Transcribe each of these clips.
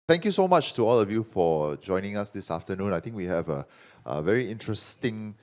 Thank you so much to all of you for joining us this afternoon. I think we have a very interesting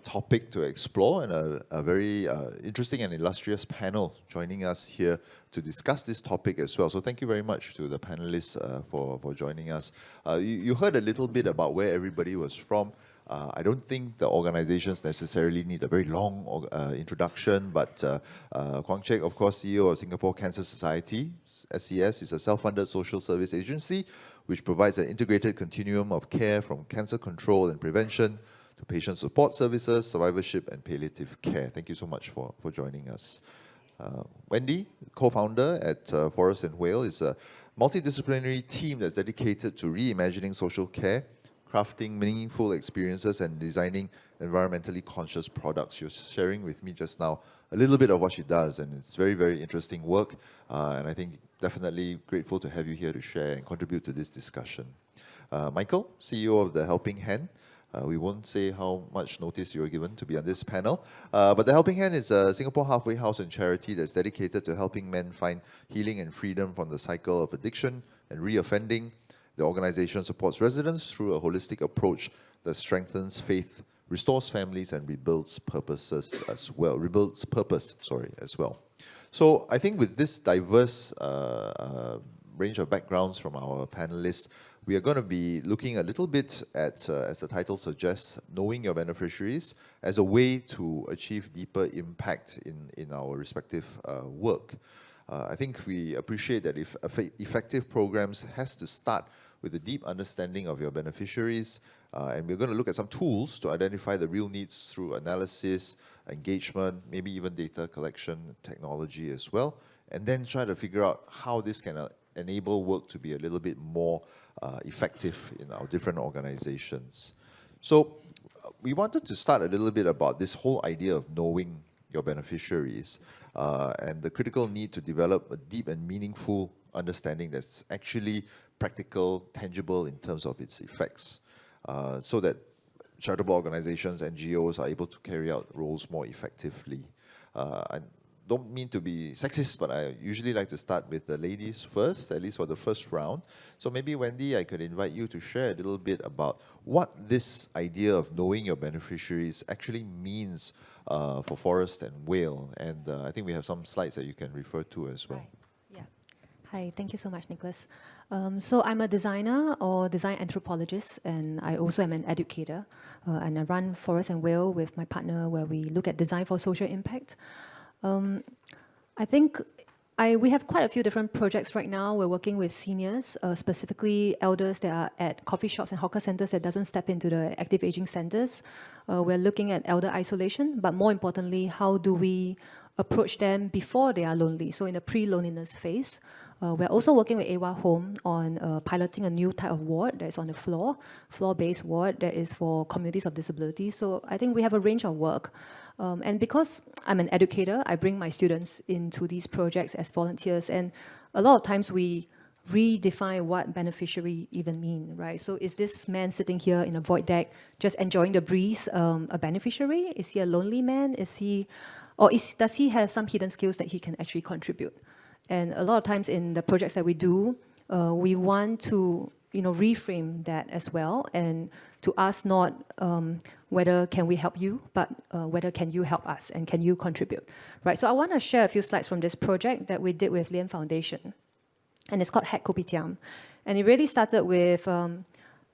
topic to explore and a very interesting and illustrious panel joining us here to discuss this topic as well. So thank you very much to the panelists for joining us. You heard a little bit about where everybody was from. I don't think the organizations necessarily need a very long introduction, but Kwang, of course, CEO of Singapore Cancer Society. SCS is a self-funded social service agency which provides an integrated continuum of care from cancer control and prevention to patient support services, survivorship and palliative care. Thank you so much for joining us. Wendy, co-founder at Forest and Whale, is a multidisciplinary team that's dedicated to reimagining social care, crafting meaningful experiences and designing environmentally conscious products. She was sharing with me just now a little bit of what she does, and it's very, very interesting work, and I think definitely grateful to have you here to share and contribute to this discussion. Michael, CEO of The Helping Hand. We won't say how much notice you were given to be on this panel, but The Helping Hand is a Singapore halfway house and charity that's dedicated to helping men find healing and freedom from the cycle of addiction and reoffending. The organization supports residents through a holistic approach that strengthens faith, restores families, and rebuilds purpose as well. So I think with this diverse range of backgrounds from our panelists, we are going to be looking a little bit at, as the title suggests, knowing your beneficiaries as a way to achieve deeper impact in our respective work. I think we appreciate that if effective programs has to start with a deep understanding of your beneficiaries, and we're going to look at some tools to identify the real needs through analysis, engagement, maybe even data collection technology as well, and then try to figure out how this can enable work to be a little bit more effective in our different organizations. So we wanted to start a little bit about this whole idea of knowing your beneficiaries and the critical need to develop a deep and meaningful understanding that's actually practical, tangible in terms of its effects, so that charitable organizations, NGOs are able to carry out roles more effectively. I don't mean to be sexist, but I usually like to start with the ladies first, at least for the first round. So maybe, Wendy, I could invite you to share a little bit about what this idea of knowing your beneficiaries actually means for Forest and Whale. And I think we have some slides that you can refer to as well. Hi, thank you so much, Nicholas. So I'm a designer or design anthropologist, and I also am an educator. And I run Forest and Whale with my partner, where we look at design for social impact. I think we have quite a few different projects right now. We're working with seniors, specifically elders that are at coffee shops and hawker centers that doesn't step into the active aging centers. We're looking at elder isolation, but more importantly, how do we approach them before they are lonely, so in the pre-loneliness phase. We're also working with AWA Home on piloting a new type of ward that is on the floor-based ward that is for communities of disability. So I think we have a range of work. And because I'm an educator, I bring my students into these projects as volunteers. And a lot of times we redefine what beneficiary even mean, right? So is this man sitting here in a void deck just enjoying the breeze a beneficiary? Is he a lonely man? Does he have some hidden skills that he can actually contribute? And a lot of times in the projects that we do, we want to reframe that as well, and to ask not whether can we help you, but whether can you help us and can you contribute, right? So I want to share a few slides from this project that we did with Lian Foundation, and it's called Hack Kopitiam. And it really started with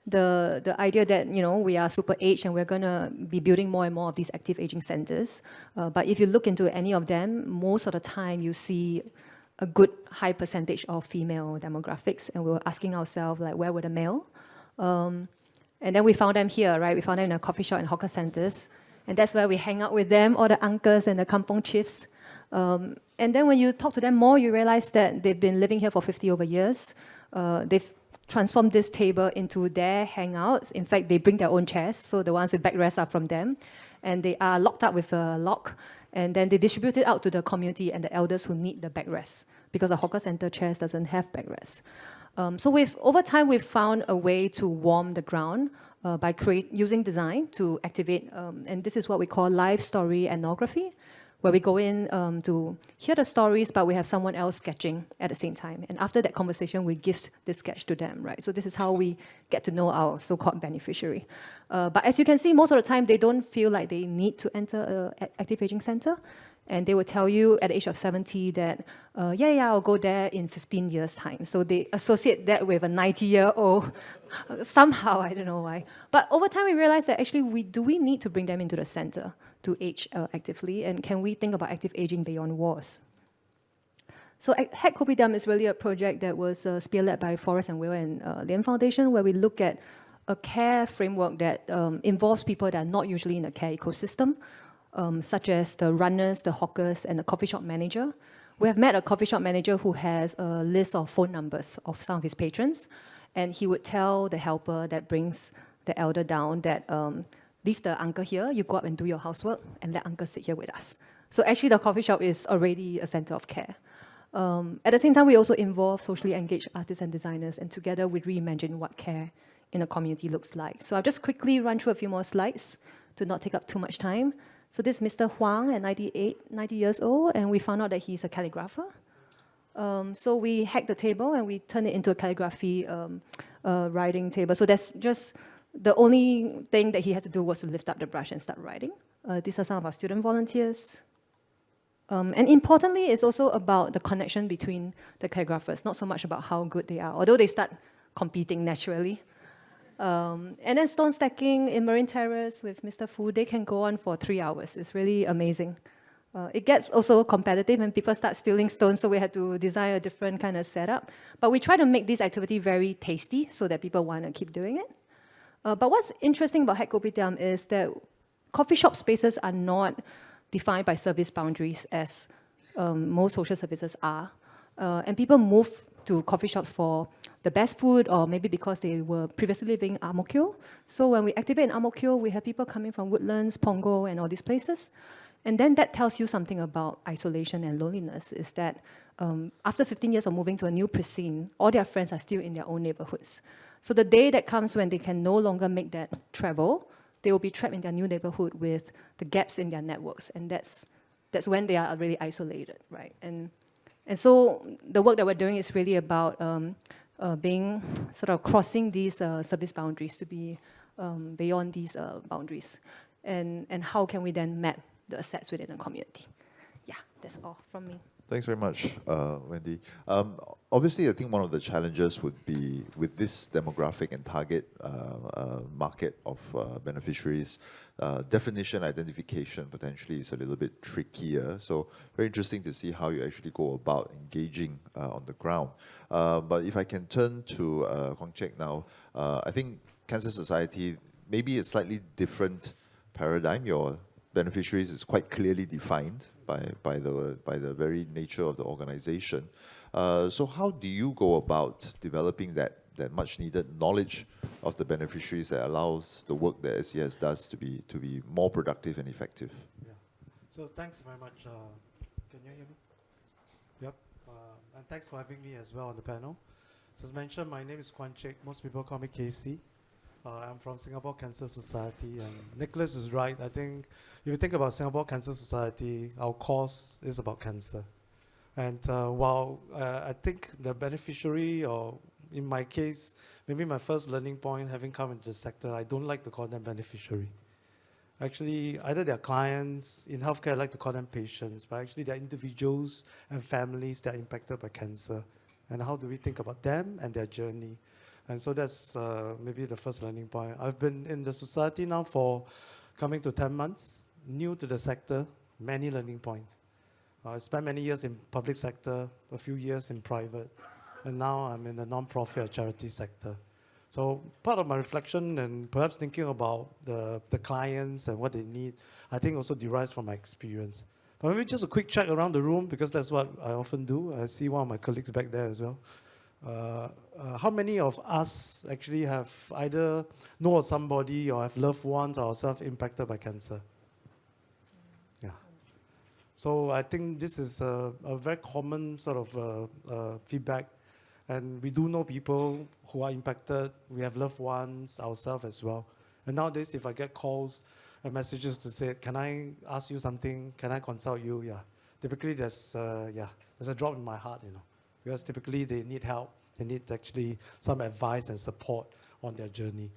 the idea that we are super aged and we're going to be building more and more of these active aging centers. But if you look into any of them, most of the time you see a good high percentage of female demographics, and we were asking ourselves, like, where were the male? And then we found them here, right? We found them in a coffee shop and hawker centers, and that's where we hang out with them, all the uncles and the kampong chiefs. And then when you talk to them more, you realize that they've been living here for 50 over years. They've transformed this table into their hangouts. In fact, they bring their own chairs, so the ones with backrests are from them, and they are locked up with a lock. And then they distribute it out to the community and the elders who need the backrests, because the hawker center chairs doesn't have backrests. So over time, we've found a way to warm the ground by using design to activate, and this is what we call live story ethnography, where we go in to hear the stories, but we have someone else sketching at the same time. And after that conversation, we gift the sketch to them, right? So this is how we get to know our so-called beneficiary. But as you can see, most of the time, they don't feel like they need to enter an active aging center. And they will tell you at the age of 70 that, yeah, I'll go there in 15 years' time. So they associate that with a 90-year-old somehow, I don't know why. But over time, we realized that actually we need to bring them into the center to age actively. And can we think about active aging beyond wars? So Hack Kopitiam is really a project that was spearled by Forrest and Will and Lian Foundation, where we look at a care framework that involves people that are not usually in the care ecosystem, such as the runners, the hawkers, and the coffee shop manager. We have met a coffee shop manager who has a list of phone numbers of some of his patrons, and he would tell the helper that brings the elder down that leave the uncle here, you go up and do your housework, and let uncle sit here with us. So actually the coffee shop is already a center of care. At the same time, we also involve socially engaged artists and designers, and together we reimagine what care in a community looks like. So I'll just quickly run through a few more slides to not take up too much time. So this is Mr. Kwang at 90 years old, and we found out that he's a calligrapher. So we hacked the table and we turned it into a calligraphy writing table. So that's just the only thing that he had to do was to lift up the brush and start writing. These are some of our student volunteers. And importantly, it's also about the connection between the calligraphers, not so much about how good they are, although they start competing naturally. And then stone stacking in Marine Terrace with Mr. Fu, they can go on for 3 hours. It's really amazing. It gets also competitive and people start stealing stones, so we had to design a different kind of setup. But we try to make this activity very tasty so that people want to keep doing it. But what's interesting about Hack Kopitiam is that coffee shop spaces are not defined by service boundaries as most social services are. And people move to coffee shops for the best food, or maybe because they were previously living in Ang Mo Kio. So when we activate in Ang Mo Kio, we have people coming from Woodlands, Punggol, and all these places. And then that tells you something about isolation and loneliness, is that after 15 years of moving to a new precinct, all their friends are still in their own neighborhoods. So the day that comes when they can no longer make that travel, they will be trapped in their new neighborhood with the gaps in their networks. And that's when they are really isolated, right? And so the work that we're doing is really about being sort of crossing these service boundaries to be beyond these boundaries. And how can we then map the assets within a community? Yeah, that's all from me. Thanks very much, Wendy. Obviously, I think one of the challenges would be with this demographic and target market of beneficiaries, definition, identification potentially is a little bit trickier. So very interesting to see how you actually go about engaging on the ground. But if I can turn to Kwang now, I think Cancer Society, maybe a slightly different paradigm. Your beneficiaries is quite clearly defined by the very nature of the organization. So how do you go about developing that much needed knowledge of the beneficiaries that allows the work that SES does to be more productive and effective? Yeah. So thanks very much. Can you hear me? Yep. And thanks for having me as well on the panel. So as mentioned, my name is Kwang. Most people call me KC. I'm from Singapore Cancer Society, and Nicholas is right. I think if you think about Singapore Cancer Society, our cause is about cancer. And while I think the beneficiary, or in my case, maybe my first learning point, having come into the sector, I don't like to call them beneficiary. Actually, either they're clients, in healthcare I like to call them patients, but actually they're individuals and families that are impacted by cancer. And how do we think about them and their journey? And so that's maybe the first learning point. I've been in the society now for coming to 10 months, new to the sector, many learning points. I spent many years in public sector, a few years in private, and now I'm in the non-profit or charity sector. So part of my reflection and perhaps thinking about the clients and what they need, I think also derives from my experience. But maybe just a quick check around the room, because that's what I often do. I see one of my colleagues back there as well. How many of us actually have either know somebody or have loved ones ourselves impacted by cancer? Yeah. So I think this is a very common sort of feedback. And we do know people who are impacted. We have loved ones ourselves as well. And nowadays, if I get calls, messages to say, can I ask you something? Can I consult you? Yeah. Typically, there's a drop in my heart, because typically they need help. They need actually some advice and support on their journey.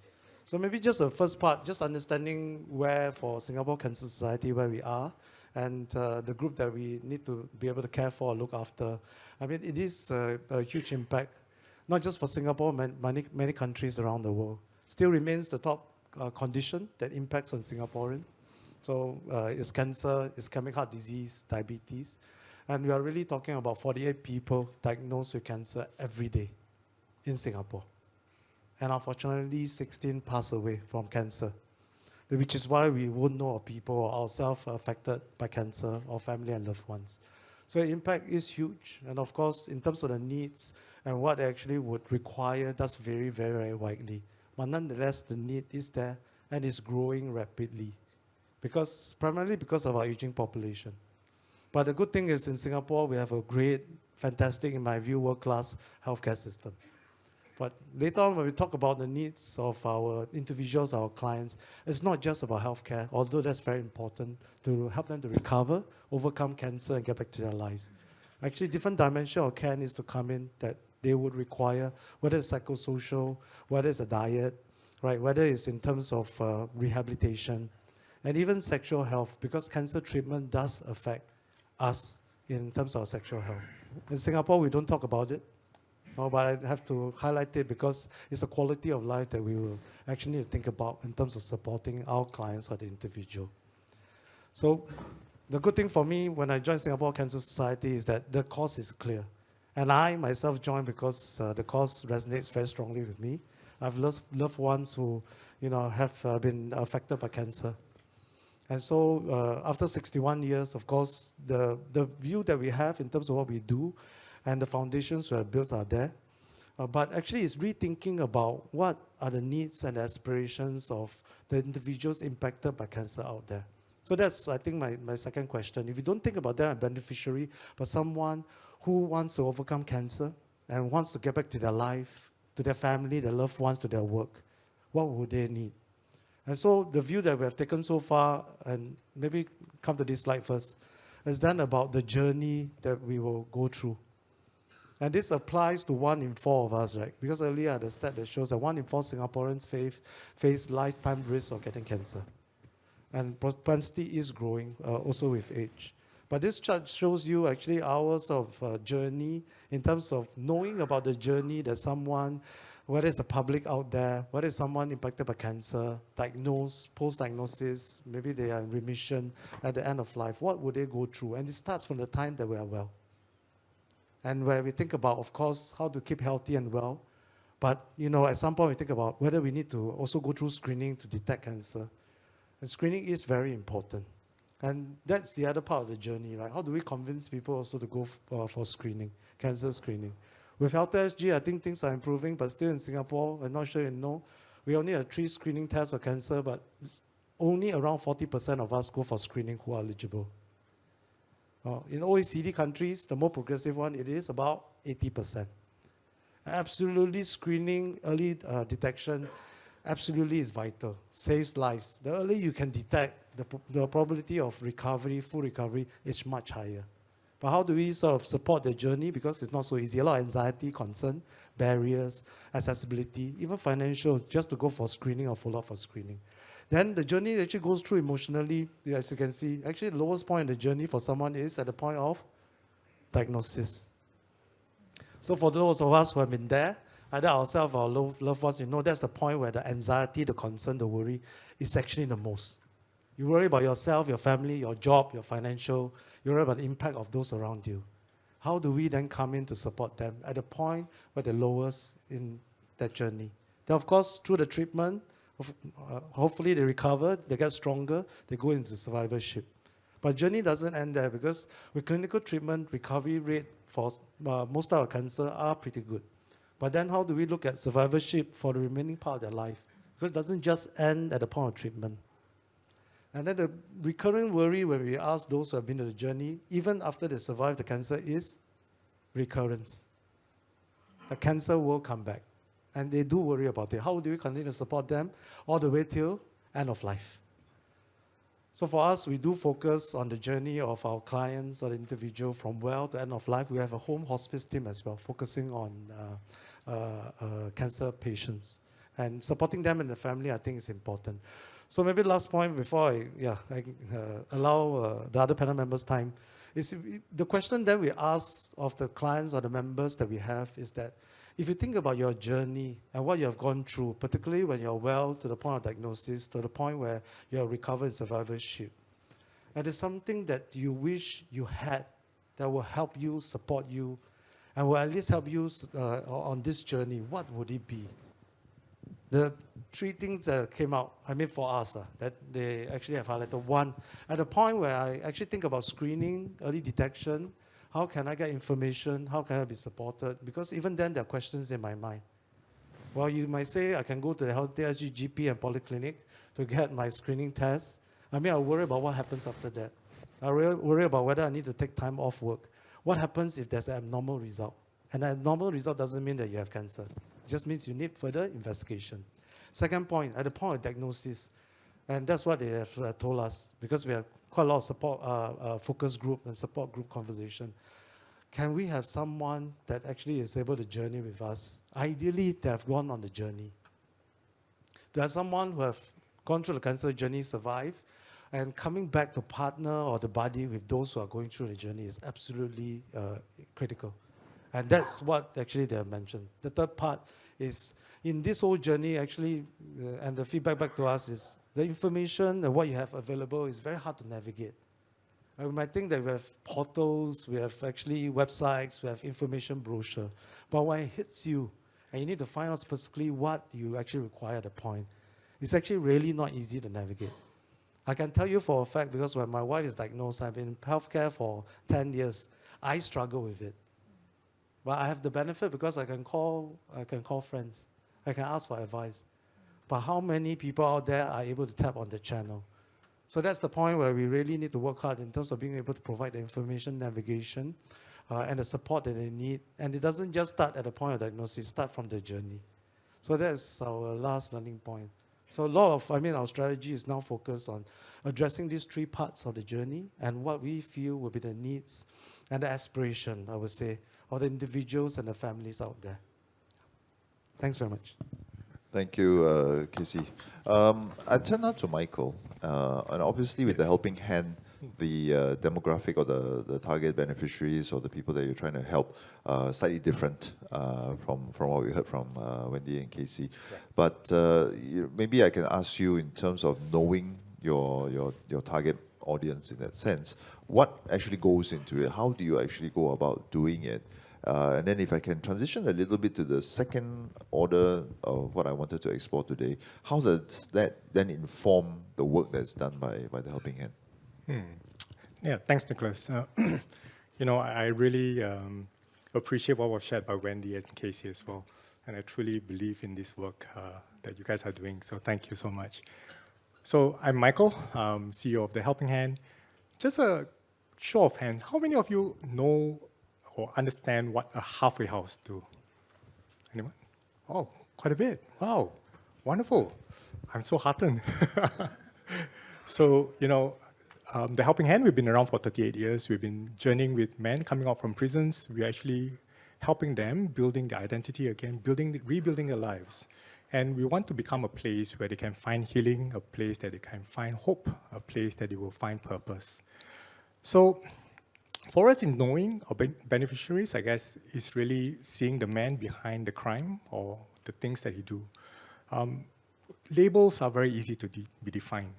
So maybe just the first part, just understanding where for Singapore Cancer Society, where we are, and the group that we need to be able to care for or look after. I mean, it is a huge impact, not just for Singapore, many countries around the world. Still remains the top condition that impacts on Singaporean. So it's cancer, ischemic heart disease, diabetes. And we are really talking about 48 people diagnosed with cancer every day in Singapore. And unfortunately, 16 pass away from cancer, which is why we won't know of people or ourselves affected by cancer or family and loved ones. So the impact is huge. And of course, in terms of the needs and what actually would require, that's very, very, very widely. But nonetheless, the need is there and is growing rapidly, primarily because of our aging population. But the good thing is in Singapore, we have a great, fantastic, in my view, world-class healthcare system. But later on, when we talk about the needs of our individuals, our clients, it's not just about healthcare, although that's very important to help them to recover, overcome cancer, and get back to their lives. Actually, different dimension of care needs to come in that they would require, whether it's psychosocial, whether it's a diet, right, whether it's in terms of rehabilitation, and even sexual health, because cancer treatment does affect us in terms of sexual health. In Singapore, we don't talk about it. But I have to highlight it because it's a quality of life that we will actually need to think about in terms of supporting our clients or the individual. So the good thing for me when I joined Singapore Cancer Society is that the cause is clear. And I myself joined because the cause resonates very strongly with me. I've loved ones who have been affected by cancer. And so after 61 years, of course, the view that we have in terms of what we do and the foundations we have built are there. But actually it's rethinking about what are the needs and aspirations of the individuals impacted by cancer out there. So that's, I think, my second question. If you don't think about them as a beneficiary, but someone who wants to overcome cancer and wants to get back to their life, to their family, their loved ones, to their work, what would they need? And so the view that we have taken so far, and maybe come to this slide first, is then about the journey that we will go through. And this applies to 1 in 4 of us, right? Because earlier I had a stat that shows that 1 in 4 Singaporeans face lifetime risk of getting cancer. And propensity is growing also with age. But this chart shows you actually hours of journey in terms of knowing about the journey that someone, whether it's a public out there, whether it's someone impacted by cancer, diagnosed, post-diagnosis, maybe they are in remission at the end of life, what would they go through? And it starts from the time that we are well. And where we think about, of course, how to keep healthy and well. But, at some point we think about whether we need to also go through screening to detect cancer. And screening is very important. And that's the other part of the journey, right? How do we convince people also to go for screening, cancer screening? With Health SG, I think things are improving, but still in Singapore, I'm not sure you know, we only have 3 screening tests for cancer, but only around 40% of us go for screening who are eligible. In OECD countries, the more progressive one, it is about 80%. Absolutely, screening, early detection, absolutely is vital, saves lives. The earlier you can detect, the probability of recovery, full recovery, is much higher. But how do we sort of support the journey? Because it's not so easy. A lot of anxiety, concern, barriers, accessibility, even financial, just to go for screening or follow up for screening. Then the journey actually goes through emotionally, as you can see. Actually, the lowest point in the journey for someone is at the point of diagnosis. So for those of us who have been there, either ourselves or loved ones, that's the point where the anxiety, the concern, the worry is actually the most. You worry about yourself, your family, your job, your financial, you worry about the impact of those around you. How do we then come in to support them at the point where they're lowest in that journey? Then, of course, through the treatment, hopefully they recover, they get stronger, they go into survivorship. But journey doesn't end there because with clinical treatment, recovery rate for most of our cancer are pretty good. But then how do we look at survivorship for the remaining part of their life? Because it doesn't just end at the point of treatment. And then the recurring worry when we ask those who have been on the journey, even after they survive the cancer, is recurrence. The cancer will come back. And they do worry about it. How do we continue to support them all the way till end of life? So for us, we do focus on the journey of our clients or the individual from well to end of life. We have a home hospice team as well, focusing on cancer patients. And supporting them and the family, I think, is important. So maybe last point before I allow the other panel members time, is the question that we ask of the clients or the members that we have is that if you think about your journey and what you have gone through, particularly when you're well to the point of diagnosis, to the point where you're recovered in survivorship, and it's something that you wish you had that will help you, support you, and will at least help you on this journey, what would it be? The three things that came out, I mean for us, that they actually have highlighted. One, at the point where I actually think about screening, early detection, how can I get information? How can I be supported? Because even then, there are questions in my mind. Well, you might say, I can go to the HealthySG GP and polyclinic to get my screening test. I mean, I worry about what happens after that. I worry about whether I need to take time off work. What happens if there's an abnormal result? And an abnormal result doesn't mean that you have cancer. It just means you need further investigation. Second point, at the point of diagnosis, and that's what they have told us, because we have quite a lot of support, focus group and support group conversation. Can we have someone that actually is able to journey with us? Ideally, they have gone on the journey. To have someone who have gone through the cancer journey, survived, and coming back to partner or the buddy with those who are going through the journey is absolutely critical. And that's what actually they have mentioned. The third part is, in this whole journey, actually, and the feedback back to us is, the information and what you have available is very hard to navigate. And we might think that we have portals, we have actually websites, we have information brochure. But when it hits you, and you need to find out specifically what you actually require at the point, it's actually really not easy to navigate. I can tell you for a fact, because when my wife is diagnosed, I've been in healthcare for 10 years, I struggle with it. But I have the benefit because I can call friends. I can ask for advice. But how many people out there are able to tap on the channel? So that's the point where we really need to work hard in terms of being able to provide the information, navigation, and the support that they need. And it doesn't just start at the point of diagnosis, start from the journey. So that's our last learning point. So our strategy is now focused on addressing these three parts of the journey and what we feel will be the needs and the aspiration, I would say, of the individuals and the families out there. Thanks very much. Thank you, Casey. I turn now to Michael. And obviously with the helping hand, the demographic or the target beneficiaries or the people that you're trying to help slightly different from what we heard from Wendy and Casey. Right. But maybe I can ask you, in terms of knowing your target audience in that sense, what actually goes into it? How do you actually go about doing it? And then if I can transition a little bit to the second order of what I wanted to explore today, how does that then inform the work that's done by the Helping Hand? Yeah, thanks, Nicholas. I really appreciate what was shared by Wendy and Casey as well. And I truly believe in this work that you guys are doing. So thank you so much. So I'm Michael, CEO of the Helping Hand. Just a show of hands, how many of you know or understand what a halfway house do? Anyone? Oh, quite a bit. Wow, wonderful. I'm so heartened. So, the Helping Hand, we've been around for 38 years. We've been journeying with men coming out from prisons. We're actually helping them, building their identity again, rebuilding their lives. And we want to become a place where they can find healing, a place that they can find hope, a place that they will find purpose. So, for us, in knowing our beneficiaries, I guess, is really seeing the man behind the crime or the things that he do. Labels are very easy to be defined.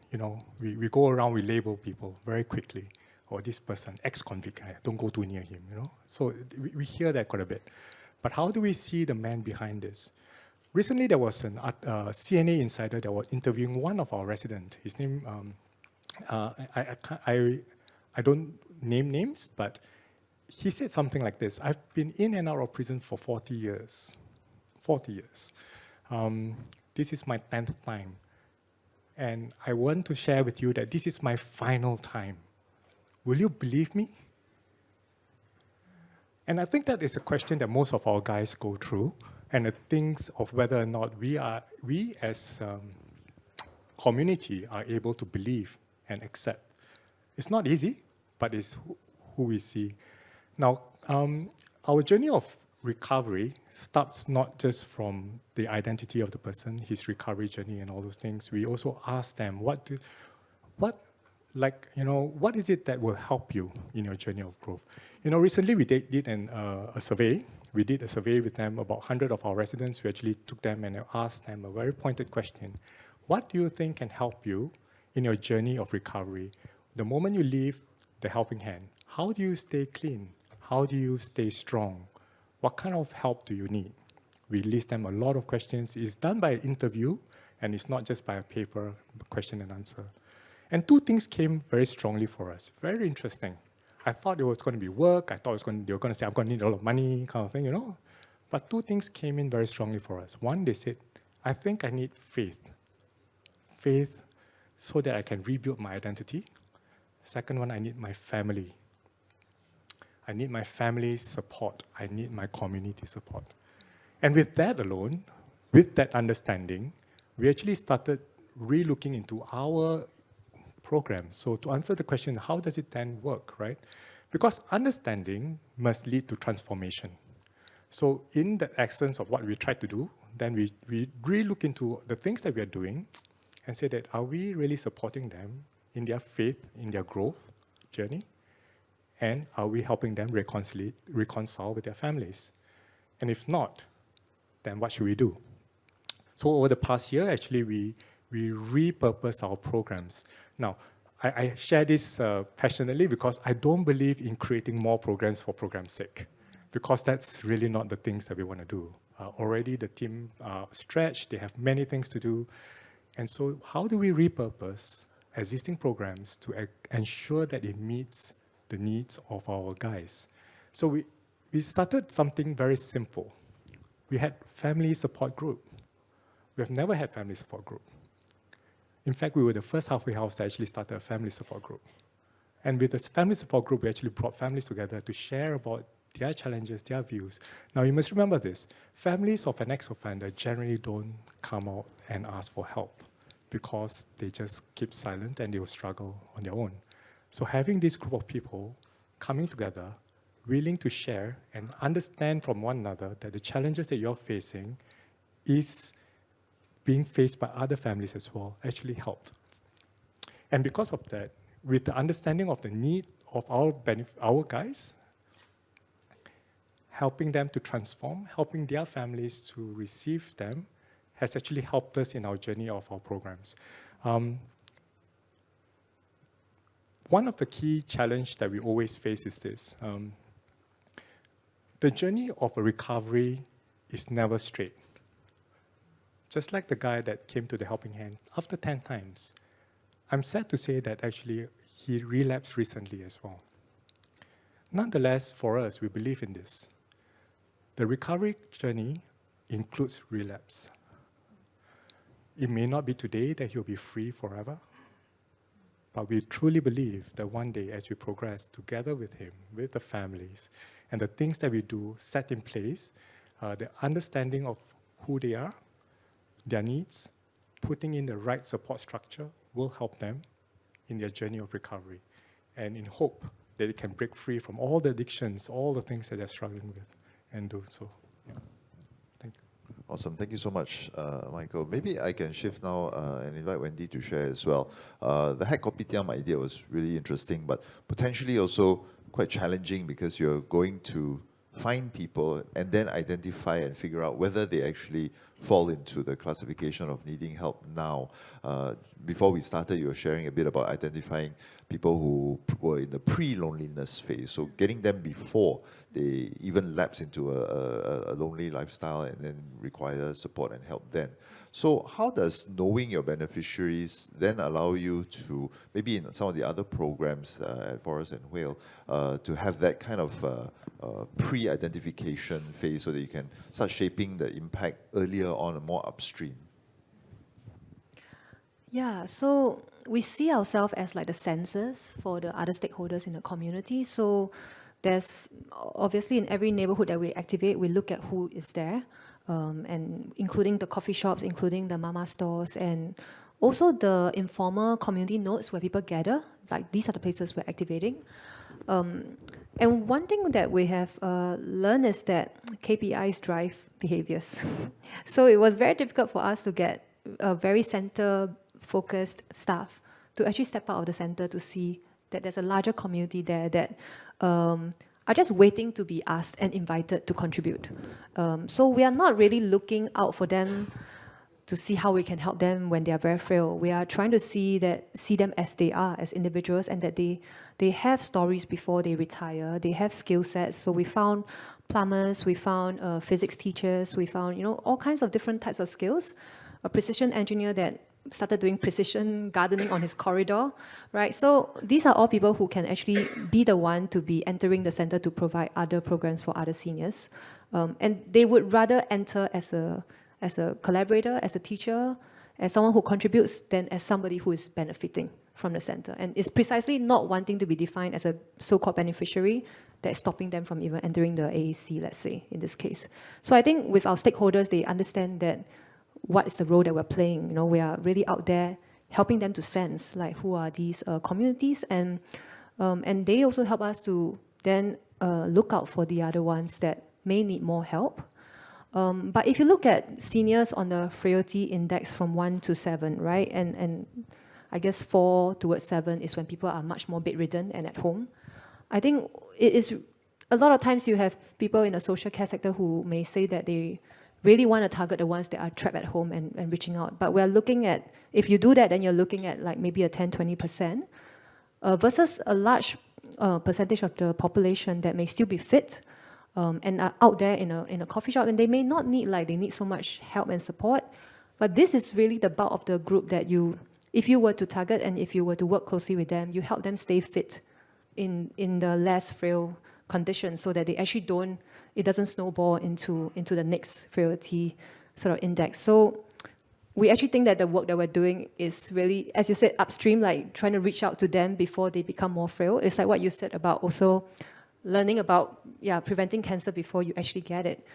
We go around, we label people very quickly. Or this person, ex-convict, don't go too near him. So we hear that quite a bit. But how do we see the man behind this? Recently, there was an CNA insider that was interviewing one of our residents. His name, I don't name names, but he said something like this: I've been in and out of prison for 40 years. 40 years. This is my 10th time. And I want to share with you that this is my final time. Will you believe me? And I think that is a question that most of our guys go through, and the things of whether or not we as community are able to believe and accept. It's not easy, but it's who we see. Now, our journey of recovery starts not just from the identity of the person, his recovery journey and all those things. We also ask them, what is it that will help you in your journey of growth? Recently we did a survey. We did a survey with them, about 100 of our residents. We actually took them and asked them a very pointed question. What do you think can help you in your journey of recovery? The moment you leave the helping hand, how do you stay clean? How do you stay strong? What kind of help do you need? We list them a lot of questions. It's done by an interview, and it's not just by a paper, question and answer. And two things came very strongly for us. Very interesting. I thought it was going to be work. I thought they were going to say, I'm going to need a lot of money, kind of thing, But two things came in very strongly for us. One, they said, I think I need faith. Faith so that I can rebuild my identity. Second one, I need my family. I need my family's support. I need my community support. And with that alone, with that understanding, we actually started re-looking into our program. So to answer the question, how does it then work, right? Because understanding must lead to transformation. So in the essence of what we try to do, then we really look into the things that we are doing and say that, are we really supporting them in their faith, in their growth journey? And are we helping them reconcile with their families? And if not, then what should we do? So over the past year, actually, we repurpose our programs. Now, I share this passionately because I don't believe in creating more programs for program's sake, because that's really not the things that we want to do. Already the team are stretched, they have many things to do. And so how do we repurpose existing programs to ensure that it meets the needs of our guys? So we started something very simple. We had family support group. We have never had family support group. In fact, we were the first halfway house that actually started a family support group. And with this family support group, we actually brought families together to share about their challenges, their views. Now, you must remember this. Families of an ex-offender generally don't come out and ask for help because they just keep silent and they will struggle on their own. So having this group of people coming together, willing to share and understand from one another that the challenges that you're facing is being faced by other families as well, actually helped. And because of that, with the understanding of the need of our guys, helping them to transform, helping their families to receive them, has actually helped us in our journey of our programs. One of the key challenges that we always face is this. The journey of a recovery is never straight. Just like the guy that came to the helping hand, after 10 times, I'm sad to say that actually he relapsed recently as well. Nonetheless, for us, we believe in this. The recovery journey includes relapse. It may not be today that he'll be free forever, but we truly believe that one day as we progress together with him, with the families, and the things that we do set in place, the understanding of who they are, their needs, putting in the right support structure will help them in their journey of recovery, and in hope that they can break free from all the addictions, all the things that they're struggling with, and do so. Yeah. Thank you. Awesome. Thank you so much, Michael. Maybe I can shift now and invite Wendy to share as well. The hack kopitiam idea was really interesting, but potentially also quite challenging because you're going to find people and then identify and figure out whether they actually fall into the classification of needing help now. Before we started, you were sharing a bit about identifying people who were in the pre-loneliness phase, so getting them before they even lapse into a lonely lifestyle and then require support and help then. So how does knowing your beneficiaries then allow you to, maybe in some of the other programs at Forest and Whale, to have that kind of pre-identification phase so that you can start shaping the impact earlier on and more upstream? Yeah, so we see ourselves as like the sensors for the other stakeholders in the community. So there's obviously in every neighborhood that we activate, we look at who is there, and including the coffee shops, including the mama stores, and Also, the informal community nodes where people gather, like these are the places we're activating. And one thing that we have learned is that KPIs drive behaviors. So it was very difficult for us to get a very center-focused staff to actually step out of the center to see that there's a larger community there that are just waiting to be asked and invited to contribute. So we are not really looking out for them to see how we can help them when they are very frail. We are trying to see them as they are, as individuals, and that they have stories before they retire. They have skill sets. So we found plumbers, we found physics teachers, we found all kinds of different types of skills. A precision engineer that started doing precision gardening on his corridor, right? So these are all people who can actually be the one to be entering the center to provide other programs for other seniors. And they would rather enter as a collaborator, as a teacher, as someone who contributes, than as somebody who is benefiting from the center. And it's precisely not wanting to be defined as a so-called beneficiary that's stopping them from even entering the AAC, let's say, in this case. So I think with our stakeholders, they understand that what is the role that we're playing. We are really out there helping them to sense like who are these communities, and they also help us to then look out for the other ones that may need more help. But if you look at seniors on the frailty index from 1 to 7, right, and I guess 4 towards 7 is when people are much more bedridden and at home. I think it is a lot of times you have people in the social care sector who may say that they really want to target the ones that are trapped at home and reaching out. But we're looking at, if you do that, then you're looking at like maybe a 10-20% versus a large percentage of the population that may still be fit and are out there in a coffee shop, and they may not need they need so much help and support. But this is really the bulk of the group that if you were to target and if you were to work closely with them, you help them stay fit in the less frail conditions so that they actually it doesn't snowball into the next frailty sort of index. So we actually think that the work that we're doing is really, as you said, upstream, like trying to reach out to them before they become more frail. It's like what you said about also learning about preventing cancer before you actually get it.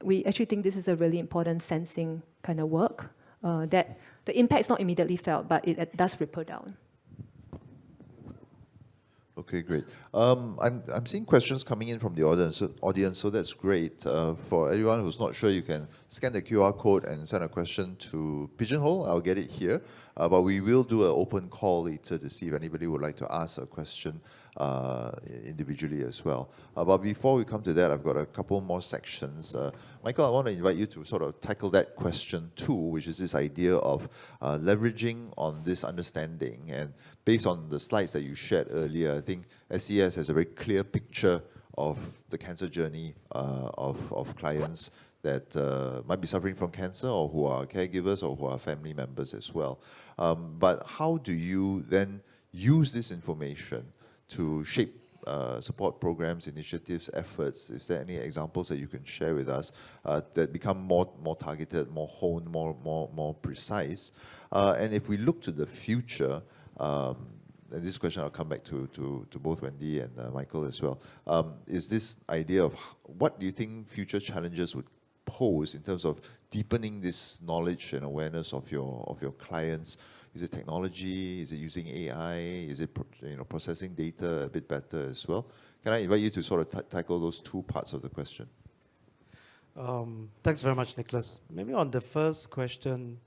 We actually think this is a really important sensing kind of work that the impact's not immediately felt, but it does ripple down. Okay, great. I'm seeing questions coming in from the audience, so that's great. For anyone who's not sure, you can scan the QR code and send a question to Pigeonhole. I'll get it here. But we will do an open call later to see if anybody would like to ask a question individually as well. But before we come to that, I've got a couple more sections. Michael, I want to invite you to sort of tackle that question too, which is this idea of leveraging on this understanding. And based on the slides that you shared earlier, I think SES has a very clear picture of the cancer journey of clients that might be suffering from cancer or who are caregivers or who are family members as well. But how do you then use this information to shape support programs, initiatives, efforts? Is there any examples that you can share with us that become more targeted, more honed, more precise? And if we look to the future, and this question I'll come back to both Wendy and Michael as well, is this idea of what do you think future challenges would pose in terms of deepening this knowledge and awareness of your clients? Is it technology? Is it using AI? Is it processing data a bit better as well? Can I invite you to sort of tackle those two parts of the question? Thanks very much, Nicholas. Maybe on the first question,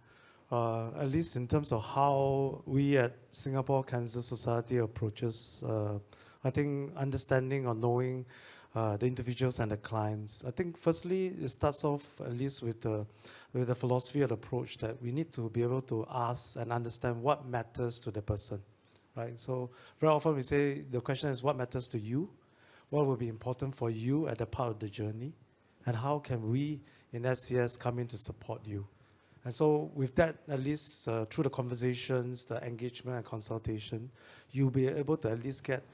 at least in terms of how we at Singapore Cancer Society approaches, I think understanding or knowing the individuals and the clients. I think firstly, it starts off at least with the philosophy or the approach that we need to be able to ask and understand what matters to the person, right? So very often we say the question is what matters to you, what will be important for you at the part of the journey, and how can we in SCS come in to support you. And so with that, at least through the conversations, the engagement and consultation, you'll be able to at least get,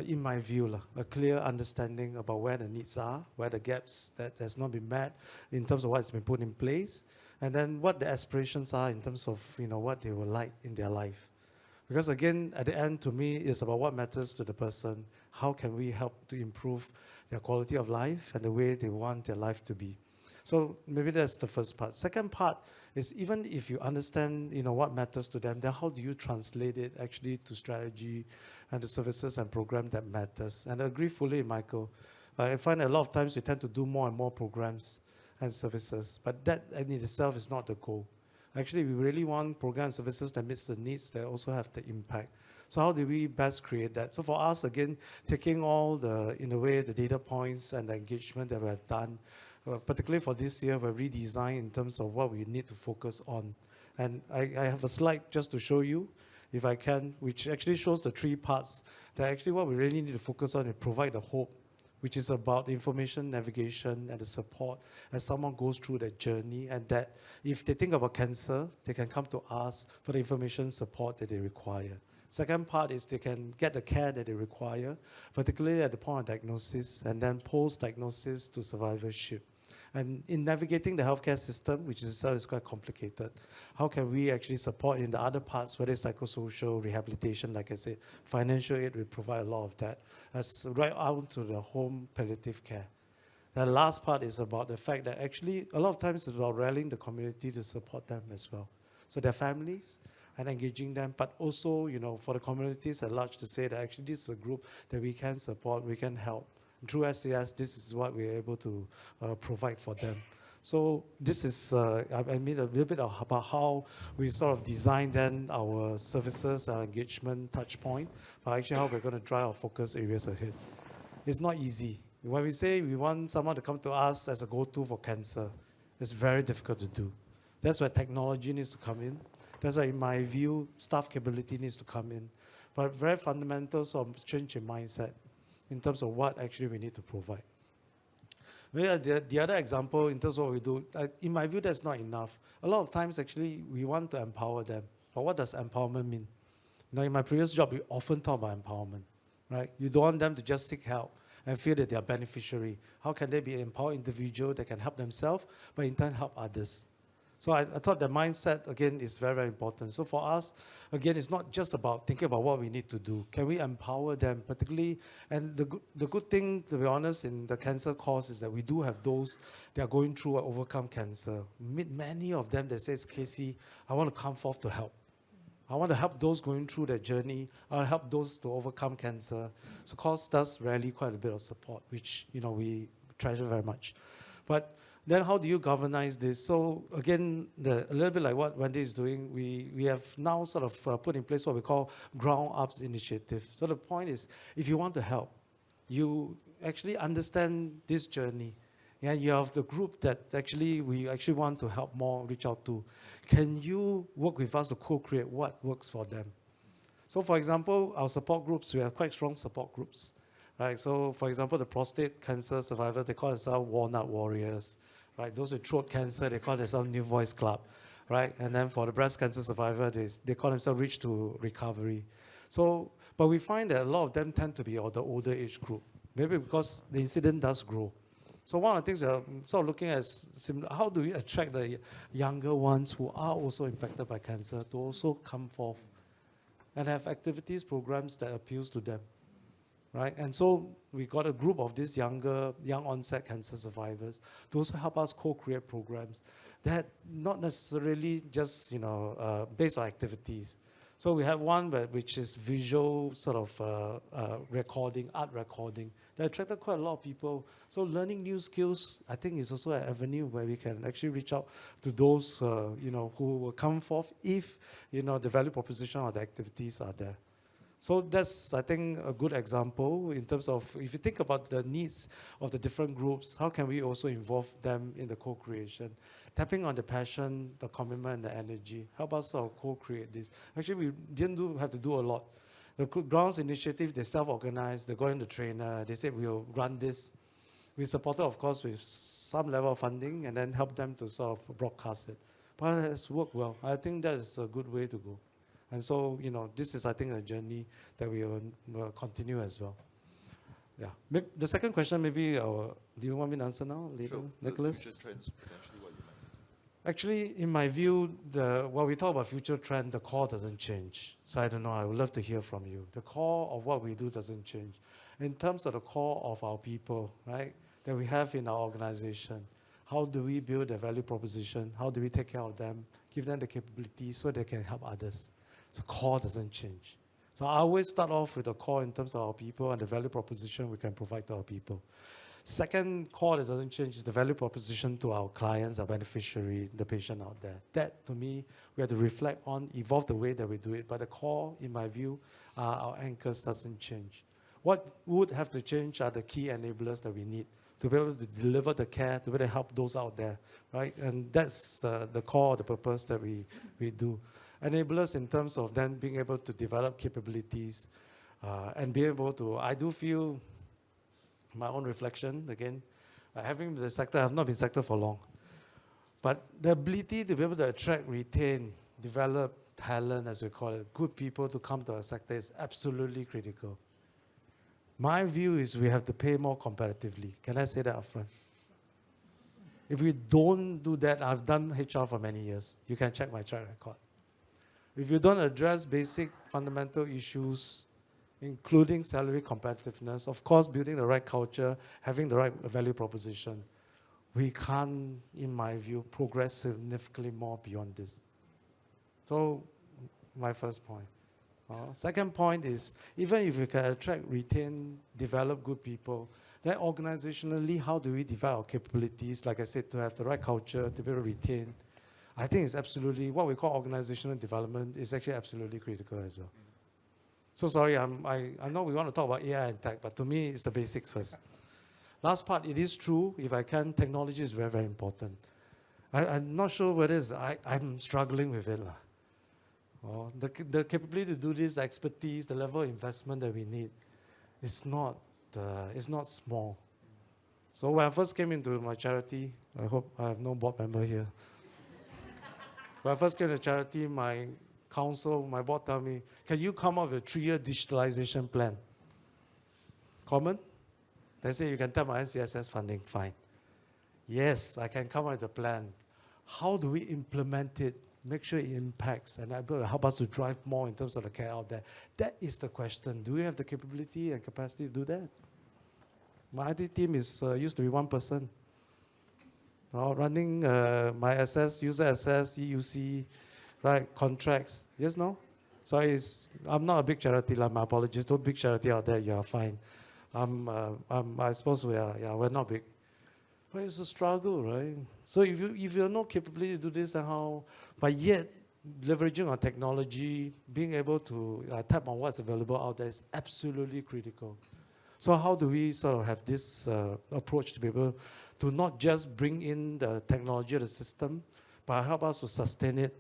in my view, a clear understanding about where the needs are, where the gaps that has not been met in terms of what's been put in place, and then what the aspirations are in terms of what they would like in their life. Because again, at the end, to me, it's about what matters to the person. How can we help to improve their quality of life and the way they want their life to be? So maybe that's the first part. Second part is even if you understand, what matters to them, then how do you translate it actually to strategy and the services and program that matters? And I agree fully, Michael. I find a lot of times we tend to do more and more programs and services, but that in itself is not the goal. Actually, we really want program and services that meets the needs, that also have the impact. So how do we best create that? So for us, again, taking all the, in a way, the data points and the engagement that we have done, particularly for this year, we're redesigned in terms of what we need to focus on. And I have a slide just to show you, if I can, which actually shows the 3 parts that actually what we really need to focus on is provide the hope, which is about the information, navigation, and the support as someone goes through that journey, and that if they think about cancer, they can come to us for the information support that they require. Second part is they can get the care that they require, particularly at the point of diagnosis, and then post-diagnosis to survivorship. And in navigating the healthcare system, which itself is quite complicated, how can we actually support in the other parts, whether it's psychosocial, rehabilitation, like I said, financial aid, we provide a lot of that, as right out to the home palliative care. The last part is about the fact that actually a lot of times it's about rallying the community to support them as well. So their families and engaging them, but also, for the communities at large to say that actually this is a group that we can support, we can help. Through SAS, this is what we're able to provide for them. So this is, I mean, a little bit about how we sort of design then our services, our engagement touch point, but actually how we're going to drive our focus areas ahead. It's not easy. When we say we want someone to come to us as a go-to for cancer, it's very difficult to do. That's where technology needs to come in. That's why, in my view, staff capability needs to come in. But very fundamental sort of change in mindset in terms of what actually we need to provide. The other example in terms of what we do, in my view, that's not enough. A lot of times, actually, we want to empower them. But what does empowerment mean? In my previous job, we often talk about empowerment, right? You don't want them to just seek help and feel that they are beneficiary. How can they be an empowered individual that can help themselves, but in turn help others? So I thought the mindset, again, is very, very important. So for us, again, it's not just about thinking about what we need to do. Can we empower them, particularly? And the good thing, to be honest, in the cancer cause is that we do have those that are going through or overcome cancer. Many of them that says, Casey, I want to come forth to help. I want to help those going through their journey. I want to help those to overcome cancer. So cause does rally quite a bit of support, which we treasure very much. But then how do you governize this? So again, a little bit like what Wendy is doing, we have now sort of put in place what we call ground-ups initiative. So the point is, if you want to help, you actually understand this journey. And you have the group that actually we actually want to help more reach out to. Can you work with us to co-create what works for them? So for example, our support groups, we have quite strong support groups. Right? So for example, the prostate cancer survivors, they call themselves Walnut Warriors. Right? Those with throat cancer, they call themselves New Voice Club. Right? And then for the breast cancer survivor, they call themselves Reach to Recovery. So, but we find that a lot of them tend to be of the older age group, maybe because the incident does grow. So one of the things we are sort of looking at is how do we attract the younger ones who are also impacted by cancer to also come forth and have activities, programs that appeals to them. Right? And so we got a group of these young onset cancer survivors to also help us co-create programs that not necessarily just based on activities. So we have one which is visual sort of recording, art recording, that attracted quite a lot of people. So learning new skills, I think, is also an avenue where we can actually reach out to those who will come forth if the value proposition or the activities are there. So that's, I think, a good example in terms of, if you think about the needs of the different groups, how can we also involve them in the co-creation? Tapping on the passion, the commitment, and the energy. Help us sort of co-create this. Actually, we didn't have to do a lot. The Grounds Initiative, they self-organized, they got in the trainer, they said we'll run this. We supported, of course, with some level of funding and then help them to sort of broadcast it. But it has worked well. I think that is a good way to go. And so, this is, I think, a journey that we will continue as well. Yeah. The second question, maybe, do you want me to answer now, later, Sure. Nicholas? Future trends, potentially what you meant. Actually, in my view, when we talk about future trend, the core doesn't change. So I don't know, I would love to hear from you. The core of what we do doesn't change. In terms of the core of our people, right, that we have in our organization, How do we build a value proposition? How do we take care of them, give them the capability so they can help others? The core doesn't change. So I always start off with the core in terms of our people and the value proposition we can provide to our people. Second core that doesn't change is the value proposition to our clients, our beneficiary, the patient out there. That, to me, we have to reflect on, evolve the way that we do it. But the core, in my view, our anchors doesn't change. What would have to change are the key enablers that we need to be able to deliver the care, to be able to help those out there, right? And that's the core, the purpose that we do. Enablers in terms of then being able to develop capabilities and be able to, I do feel, my own reflection, again, having been the sector, I have not been sector for long, but the ability to be able to attract, retain, develop talent, as we call it, good people to come to our sector is absolutely critical. My view is we have to pay more competitively. Can I say that upfront? If we don't do that, I've done HR for many years. You can check my track record. If you don't address basic fundamental issues, including salary competitiveness, of course, building the right culture, having the right value proposition, we can't, in my view, progress significantly more beyond this. So, my first point. Second point is, even if you can attract, retain, develop good people, then organizationally, how do we develop our capabilities, like I said, to have the right culture, to be able to retain? I think it's absolutely, what we call organizational development is actually absolutely critical as well. So sorry, I know we want to talk about AI and tech, but to me, it's the basics first. Last part, it is true, if I can, technology is very, very important. I'm not sure what it is. I'm struggling with it. The capability to do this, the expertise, the level of investment that we need, it's not small. So when I first came into my charity, I hope I have no board member here. When I first came to charity, my council, my board told me, can you come up with a 3-year digitalization plan? Common? They say, you can tap my NCSS funding, fine. Yes, I can come up with a plan. How do we implement it, make sure it impacts, and help us to drive more in terms of the care out there? That is the question. Do we have the capability and capacity to do that? My IT team is used to be one person. Running my SS, user SS, EUC, right, contracts. Yes, no? Sorry, I'm not a big charity, my apologies. Don't big charity out there, you are fine. I suppose we're not big. But it's a struggle, right? So if you have no capability to do this, then how? But yet, leveraging on technology, being able to tap on what's available out there is absolutely critical. So how do we sort of have this approach to be able to not just bring in the technology of the system, but help us to sustain it,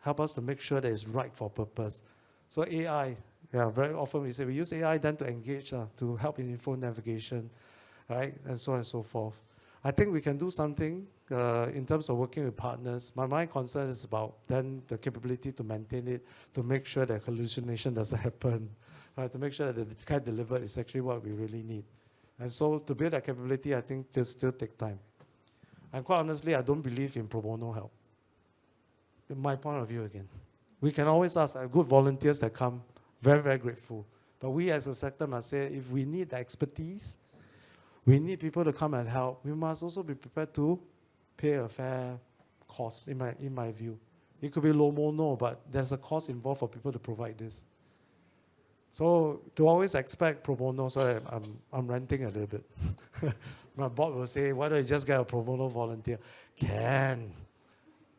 help us to make sure that it's right for purpose. So AI, very often we say we use AI then to engage, to help in info navigation, right, and so on and so forth. I think we can do something in terms of working with partners. My concern is about then the capability to maintain it, to make sure that hallucination doesn't happen, right, to make sure that the care delivered is actually what we really need. And so to build that capability, I think it'll still take time. And quite honestly, I don't believe in pro bono help. In my point of view again. We can always ask good volunteers that come, very, very grateful. But we as a sector must say, if we need the expertise, we need people to come and help, we must also be prepared to pay a fair cost, in my view. It could be low mono, but there's a cost involved for people to provide this. So to always expect pro bono, sorry, I'm ranting a little bit. My board will say, why don't you just get a pro bono volunteer? Can,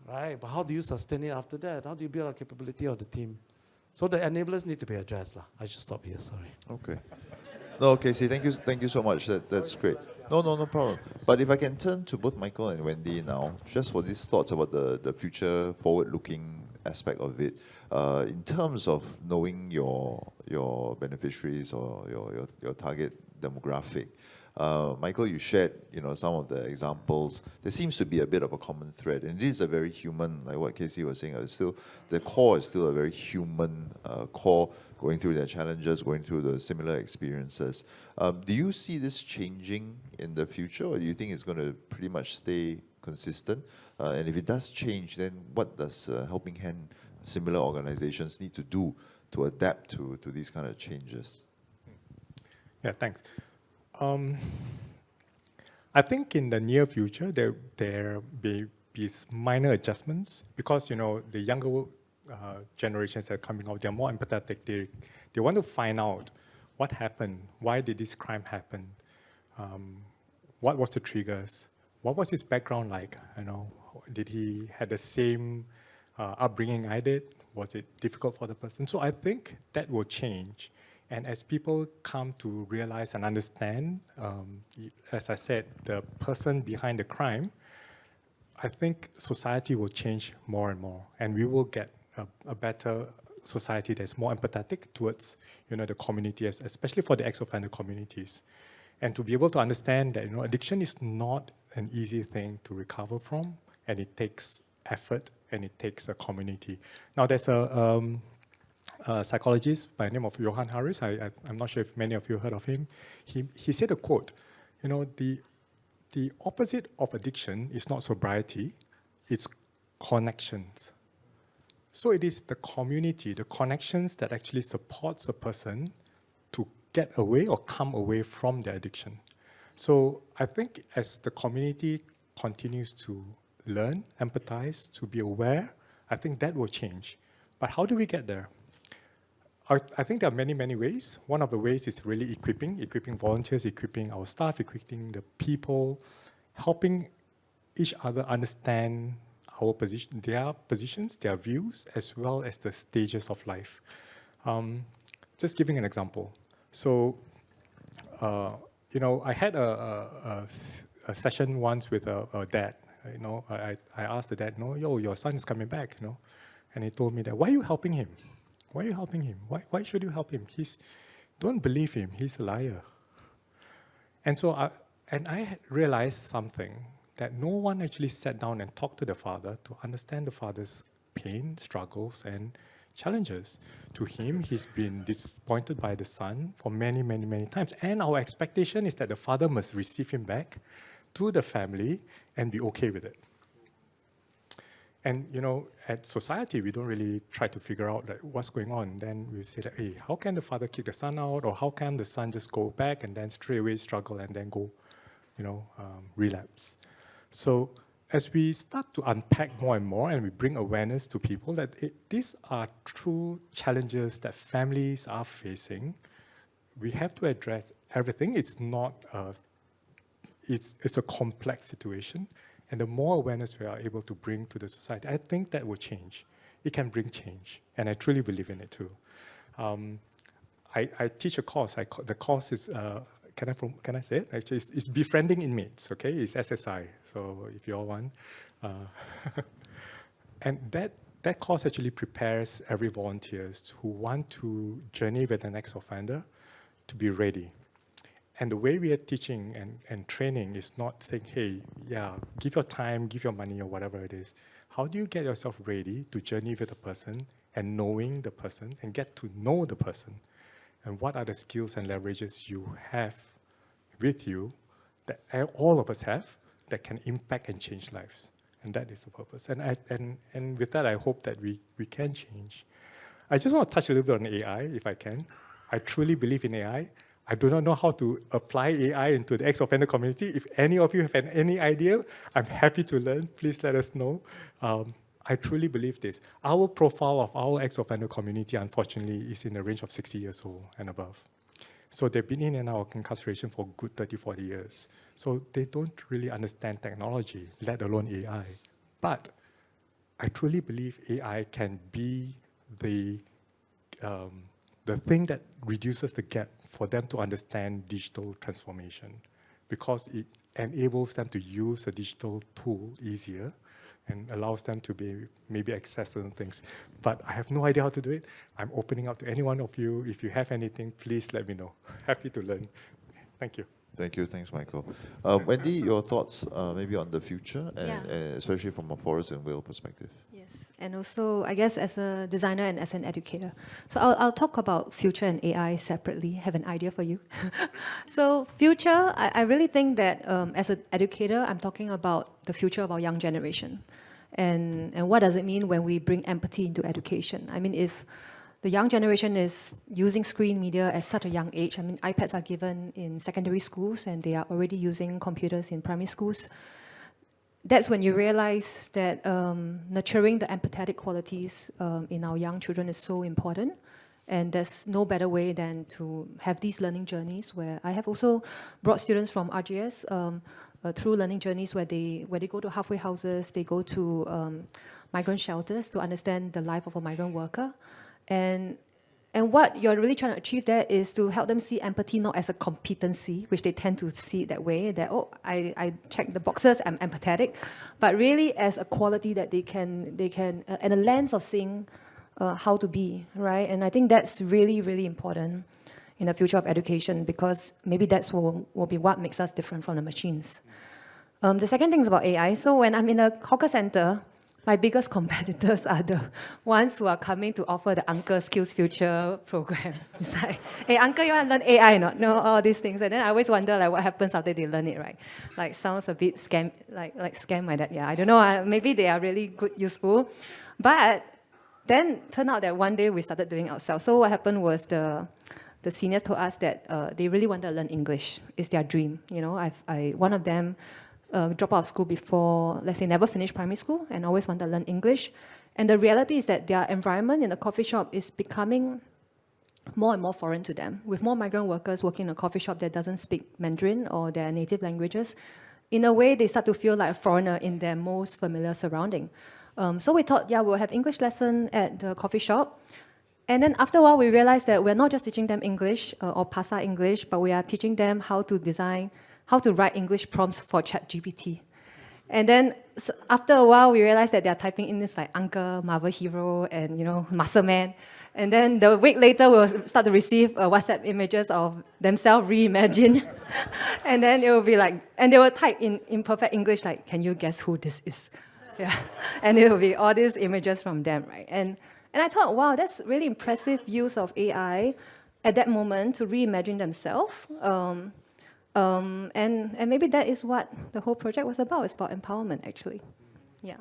right? But how do you sustain it after that? How do you build a capability of the team? So the enablers need to be addressed. I should stop here, sorry. Okay. No, Casey, thank you so much. That's great. No problem. But if I can turn to both Michael and Wendy now, just for these thoughts about the future forward-looking aspect of it, in terms of knowing your beneficiaries or your target demographic. Michael, you shared some of the examples. There seems to be a bit of a common thread, and it is a very human, like what Casey was saying. The core is still a very human core, going through their challenges, going through the similar experiences. Do you see this changing in the future, or do you think it's going to pretty much stay consistent? And if it does change, then what does Helping Hand similar organizations need to do to adapt to these kind of changes? Yeah, thanks. I think in the near future, there may be minor adjustments because, the younger generations that are coming out, they're more empathetic. They want to find out what happened, why did this crime happen, what was the triggers, what was his background like, did he had the same upbringing I did, was it difficult for the person? So I think that will change. And as people come to realize and understand, as I said, the person behind the crime, I think society will change more and more, and we will get a better society that's more empathetic towards, the community, especially for the ex-offender communities, and to be able to understand that, addiction is not an easy thing to recover from, and it takes effort and it takes a community. Now, there's a psychologist by the name of Johan Harris. I'm not sure if many of you heard of him. He said a quote, the opposite of addiction is not sobriety, it's connections. So it is the community, the connections that actually supports a person to get away or come away from the addiction. So I think as the community continues to learn, empathize, to be aware, I think that will change. But how do we get there? I think there are many, many ways. One of the ways is really equipping volunteers, equipping our staff, equipping the people, helping each other understand our position, their positions, their views, as well as the stages of life. Just giving an example. So, I had a session once with a dad. I asked the dad, your son is coming back, and he told me that, why are you helping him? Why are you helping him? Why should you help him? Don't believe him. He's a liar. And so I realized something, that no one actually sat down and talked to the father to understand the father's pain, struggles, and challenges. To him, he's been disappointed by the son for many, many, many times. And our expectation is that the father must receive him back to the family and be okay with it. And, at society, we don't really try to figure out what's going on. Then we say that, hey, how can the father kick the son out? Or how can the son just go back and then straight away struggle and then go, relapse? So as we start to unpack more and more and we bring awareness to people that these are true challenges that families are facing, we have to address everything. It's not, it's a complex situation. And the more awareness we are able to bring to the society, I think that will change. It can bring change, and I truly believe in it too. I teach a course. The course is, can I say it? Actually, it's befriending inmates. Okay, it's SSI. So if you all want, and that course actually prepares every volunteers who want to journey with an ex-offender to be ready. And the way we are teaching and training is not saying, hey, give your time, give your money, or whatever it is. How do you get yourself ready to journey with a person and knowing the person and get to know the person? And what are the skills and leverages you have with you that all of us have that can impact and change lives? And that is the purpose. And with that, I hope that we can change. I just want to touch a little bit on AI, if I can. I truly believe in AI. I do not know how to apply AI into the ex-offender community. If any of you have any idea, I'm happy to learn. Please let us know. I truly believe this. Our profile of our ex-offender community, unfortunately, is in the range of 60 years old and above. So they've been in and out of incarceration for good 30, 40 years. So they don't really understand technology, let alone AI. But I truly believe AI can be the thing that reduces the gap for them to understand digital transformation, because it enables them to use a digital tool easier and allows them to maybe access certain things. But I have no idea how to do it. I'm opening up to any one of you. If you have anything, please let me know. Happy to learn. Thank you. Thank you. Thanks, Michael. Wendy, your thoughts maybe on the future, and especially from a Forest and Whale perspective. Yes, and also, I guess, as a designer and as an educator. So I'll talk about future and AI separately, have an idea for you. So future, I really think that as an educator, I'm talking about the future of our young generation. And what does it mean when we bring empathy into education? I mean, if the young generation is using screen media at such a young age. I mean, iPads are given in secondary schools, and they are already using computers in primary schools. That's when you realize that nurturing the empathetic qualities in our young children is so important. And there's no better way than to have these learning journeys where I have also brought students from RGS through learning journeys where they go to halfway houses, they go to migrant shelters to understand the life of a migrant worker. And what you're really trying to achieve there is to help them see empathy not as a competency, which they tend to see it that way, that, oh, I check the boxes, I'm empathetic, but really as a quality that they can and a lens of seeing how to be, right? And I think that's really, really important in the future of education, because maybe that's will be what makes us different from the machines. The second thing is about AI. So when I'm in a hawker center, my biggest competitors are the ones who are coming to offer the Uncle Skills Future program. It's like, hey, Uncle, you want to learn AI or not? No, all these things. And then I always wonder, like, what happens after they learn it, right? Like, sounds a bit scam, like scam like that. Yeah, I don't know. Maybe they are really good, useful. But then turned out that one day we started doing ourselves. So what happened was the seniors told us that they really wanted to learn English. It's their dream. You know, one of them drop out of school before, let's say, never finished primary school and always wanted to learn English. And the reality is that their environment in the coffee shop is becoming more and more foreign to them. With more migrant workers working in a coffee shop that doesn't speak Mandarin or their native languages, in a way, they start to feel like a foreigner in their most familiar surrounding. So we thought, yeah, we'll have English lesson at the coffee shop. And then after a while, we realized that we're not just teaching them English or Pasa English, but we are teaching them how to write English prompts for ChatGPT. And then after a while, we realized that they're typing in this like Uncle, Marvel Hero, and Muscle Man. And then the week later, we'll start to receive WhatsApp images of themselves reimagined. And then it will be like, and they will type in perfect English like, can you guess who this is? Yeah. And it will be all these images from them, right? And I thought, wow, that's really impressive use of AI at that moment to reimagine themselves. And maybe that is what the whole project was about. It's about empowerment, actually. Yeah.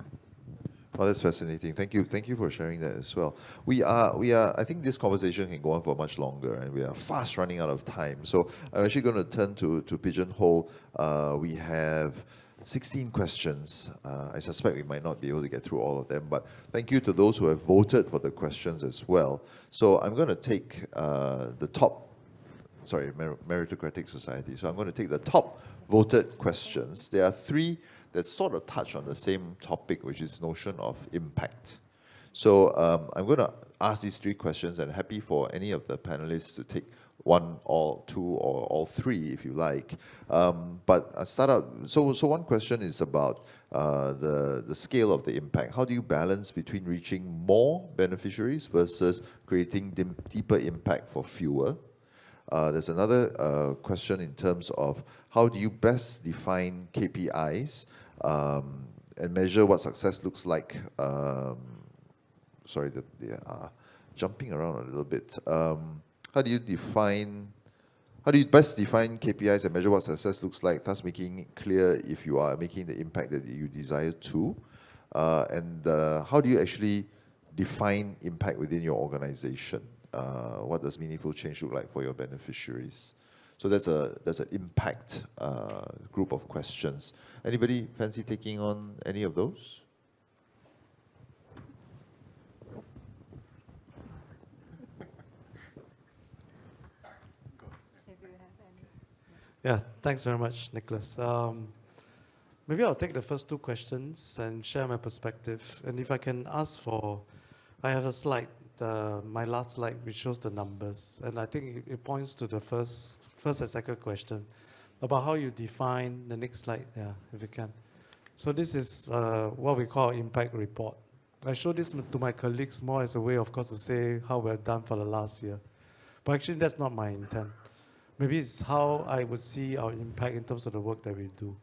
Well, that's fascinating. Thank you for sharing that as well. We are. I think this conversation can go on for much longer, and we are fast running out of time. So I'm actually going to turn to Pigeonhole. We have 16 questions. I suspect we might not be able to get through all of them, but thank you to those who have voted for the questions as well. So I'm going to take the top. Sorry, meritocratic society. So I'm going to take the top voted questions. There are 3 that sort of touch on the same topic, which is notion of impact. So I'm going to ask these 3 questions, and happy for any of the panelists to take 1 or 2 or all 3 if you like. But I start out. So one question is about the scale of the impact. How do you balance between reaching more beneficiaries versus creating deeper impact for fewer? There's another question in terms of how do you best define KPIs and measure what success looks like. Sorry, they are jumping around a little bit. How do you best define KPIs and measure what success looks like, thus making it clear if you are making the impact that you desire to? And how do you actually define impact within your organization? What does meaningful change look like for your beneficiaries? So that's an impact group of questions. Anybody fancy taking on any of those? Yeah, thanks very much, Nicholas. Maybe I'll take the first 2 questions and share my perspective. And if I can ask for, I have a slide, my last slide, which shows the numbers. And I think it points to the first and second question about how you define the next slide, yeah, if you can. So this is what we call impact report. I show this to my colleagues more as a way, of course, to say how we've done for the last year. But actually, that's not my intent. Maybe it's how I would see our impact in terms of the work that we do.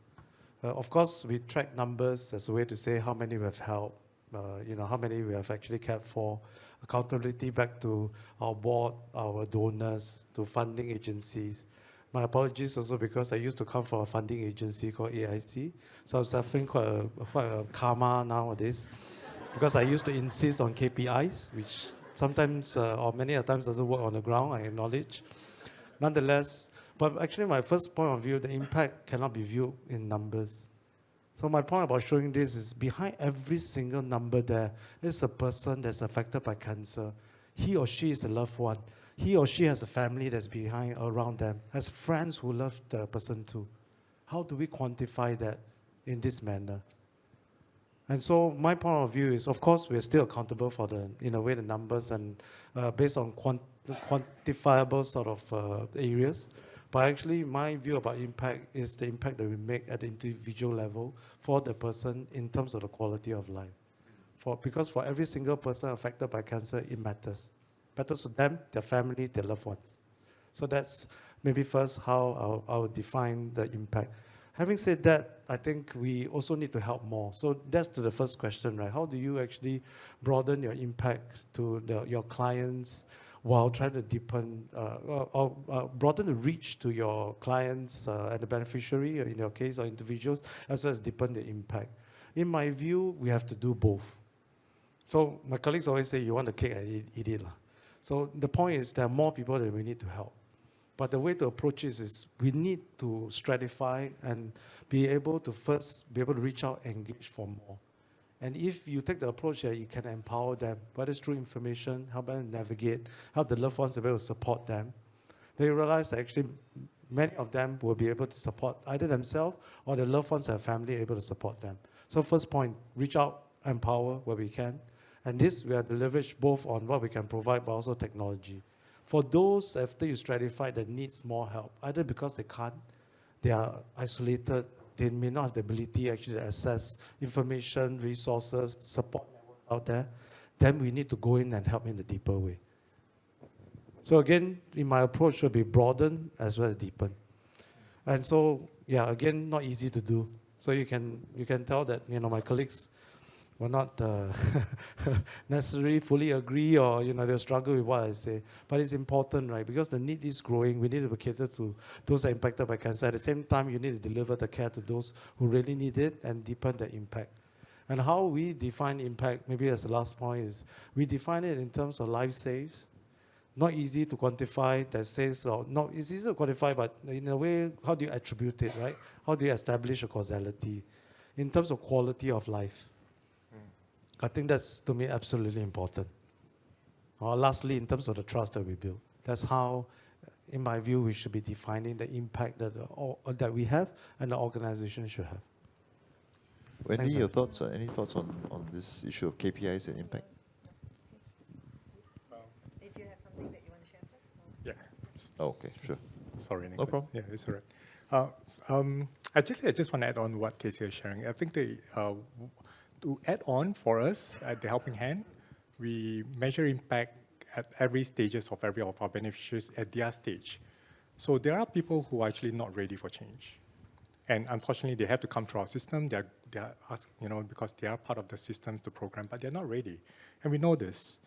Of course, we track numbers as a way to say how many we have helped, how many we have actually cared for, accountability back to our board, our donors, to funding agencies. My apologies also because I used to come from a funding agency called AIC, so I'm suffering quite a karma nowadays because I used to insist on KPIs, which sometimes or many a times doesn't work on the ground, I acknowledge. Nonetheless, but actually my first point of view, the impact cannot be viewed in numbers. So my point about showing this is behind every single number there is a person that's affected by cancer. He or she is a loved one. He or she has a family that's behind, around them, has friends who love the person too. How do we quantify that in this manner? And so my point of view is, of course, we're still accountable for the, in a way, the numbers and based on quantifiable sort of areas. But actually, my view about impact is the impact that we make at the individual level for the person in terms of the quality of life. Because for every single person affected by cancer, it matters. Matters to them, their family, their loved ones. So that's maybe first how I'll define the impact. Having said that, I think we also need to help more. So that's to the first question, right? How do you actually broaden your impact to your clients while trying to deepen, broaden the reach to your clients and the beneficiary, in your case, or individuals, as well as deepen the impact? In my view, we have to do both. So my colleagues always say, you want the cake and eat it. So the point is there are more people that we need to help. But the way to approach this is we need to stratify and be able to first be able to reach out and engage for more. And if you take the approach that you can empower them, whether it's through information, help them navigate, help the loved ones to be able to support them, they realize that actually many of them will be able to support either themselves or their loved ones and family able to support them. So first point, reach out, empower where we can. And this, we have to leverage both on what we can provide, but also technology. For those, after you stratify, that needs more help, either because they can't, they are isolated, they may not have the ability actually to access information, resources, support networks out there, then we need to go in and help in a deeper way. So again, in my approach will be broaden as well as deepen. And so, yeah, again, not easy to do. So you can tell that, my colleagues will not necessarily fully agree, or they'll struggle with what I say. But it's important, right? Because the need is growing. We need to cater to those that are impacted by cancer. At the same time, you need to deliver the care to those who really need it and deepen the impact. And how we define impact, maybe as the last point, is we define it in terms of life saves. Not easy to quantify, that says, or no, it's easy to quantify, but in a way, how do you attribute it, right? How do you establish a causality? In terms of quality of life. I think that's, to me, absolutely important. Lastly, in terms of the trust that we build, that's how, in my view, we should be defining the impact that we have and the organization should have. Wendy, Thanks, your thoughts? Any thoughts on this issue of KPIs and impact? If you have something that you want to share first? Oh, okay, sure. Sorry, Nicholas. No problem. Yeah, it's all right. I just want to add on what Casey is sharing. I think to add on for us at the Helping Hand, we measure impact at every stages of every of our beneficiaries at their stage. So there are people who are actually not ready for change. And unfortunately, they have to come through our system. They're asked, because they are part of the systems, the program, but they're not ready. And we know this.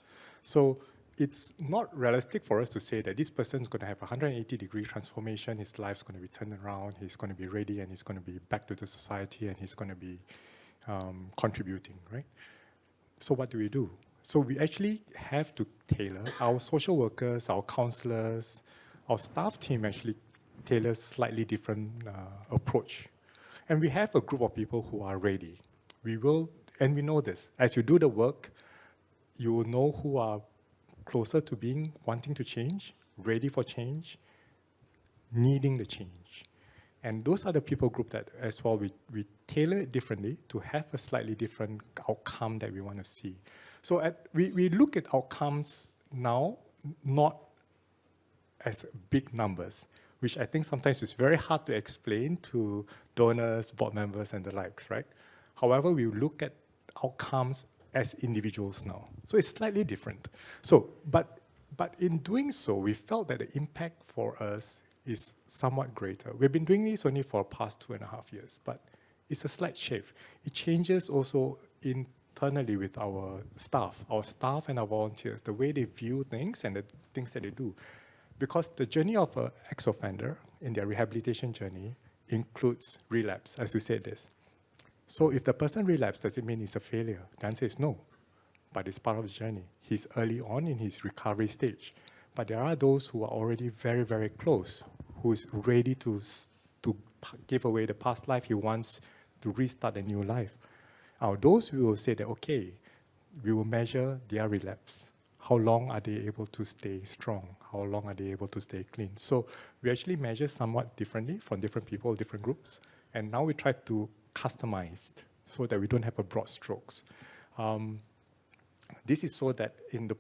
So it's not realistic for us to say that this person is going to have a 180-degree transformation, his life's going to be turned around, he's going to be ready, and he's going to be back to the society, and he's going to be contributing, right? So what do we do? So we actually have to tailor our social workers, our counselors, our staff team actually tailor slightly different approach. And we have a group of people who are ready. We know this. As you do the work, you will know who are closer to wanting to change, ready for change, needing the change. And those are the people group that as well we tailor it differently to have a slightly different outcome that we want to see. So we look at outcomes now not as big numbers, which I think sometimes is very hard to explain to donors, board members, and the likes, right? However, we look at outcomes as individuals now. So it's slightly different. So, but in doing so, we felt that the impact for us is somewhat greater. We've been doing this only for the past 2.5 years, but it's a slight shift. It changes also internally with our staff and our volunteers, the way they view things and the things that they do. Because the journey of an ex-offender in their rehabilitation journey includes relapse, as we said this. So if the person relapses, does it mean it's a failure? The answer is no. but it's part of the journey. He's early on in his recovery stage. But there are those who are already very, very close, who is ready to give away the past life. He wants to restart a new life. Those we will say that, okay, we will measure their relapse. How long are they able to stay strong? How long are they able to stay clean? So we actually measure somewhat differently from different people, different groups. And now we try to customize so that we don't have a broad strokes. This is so that in the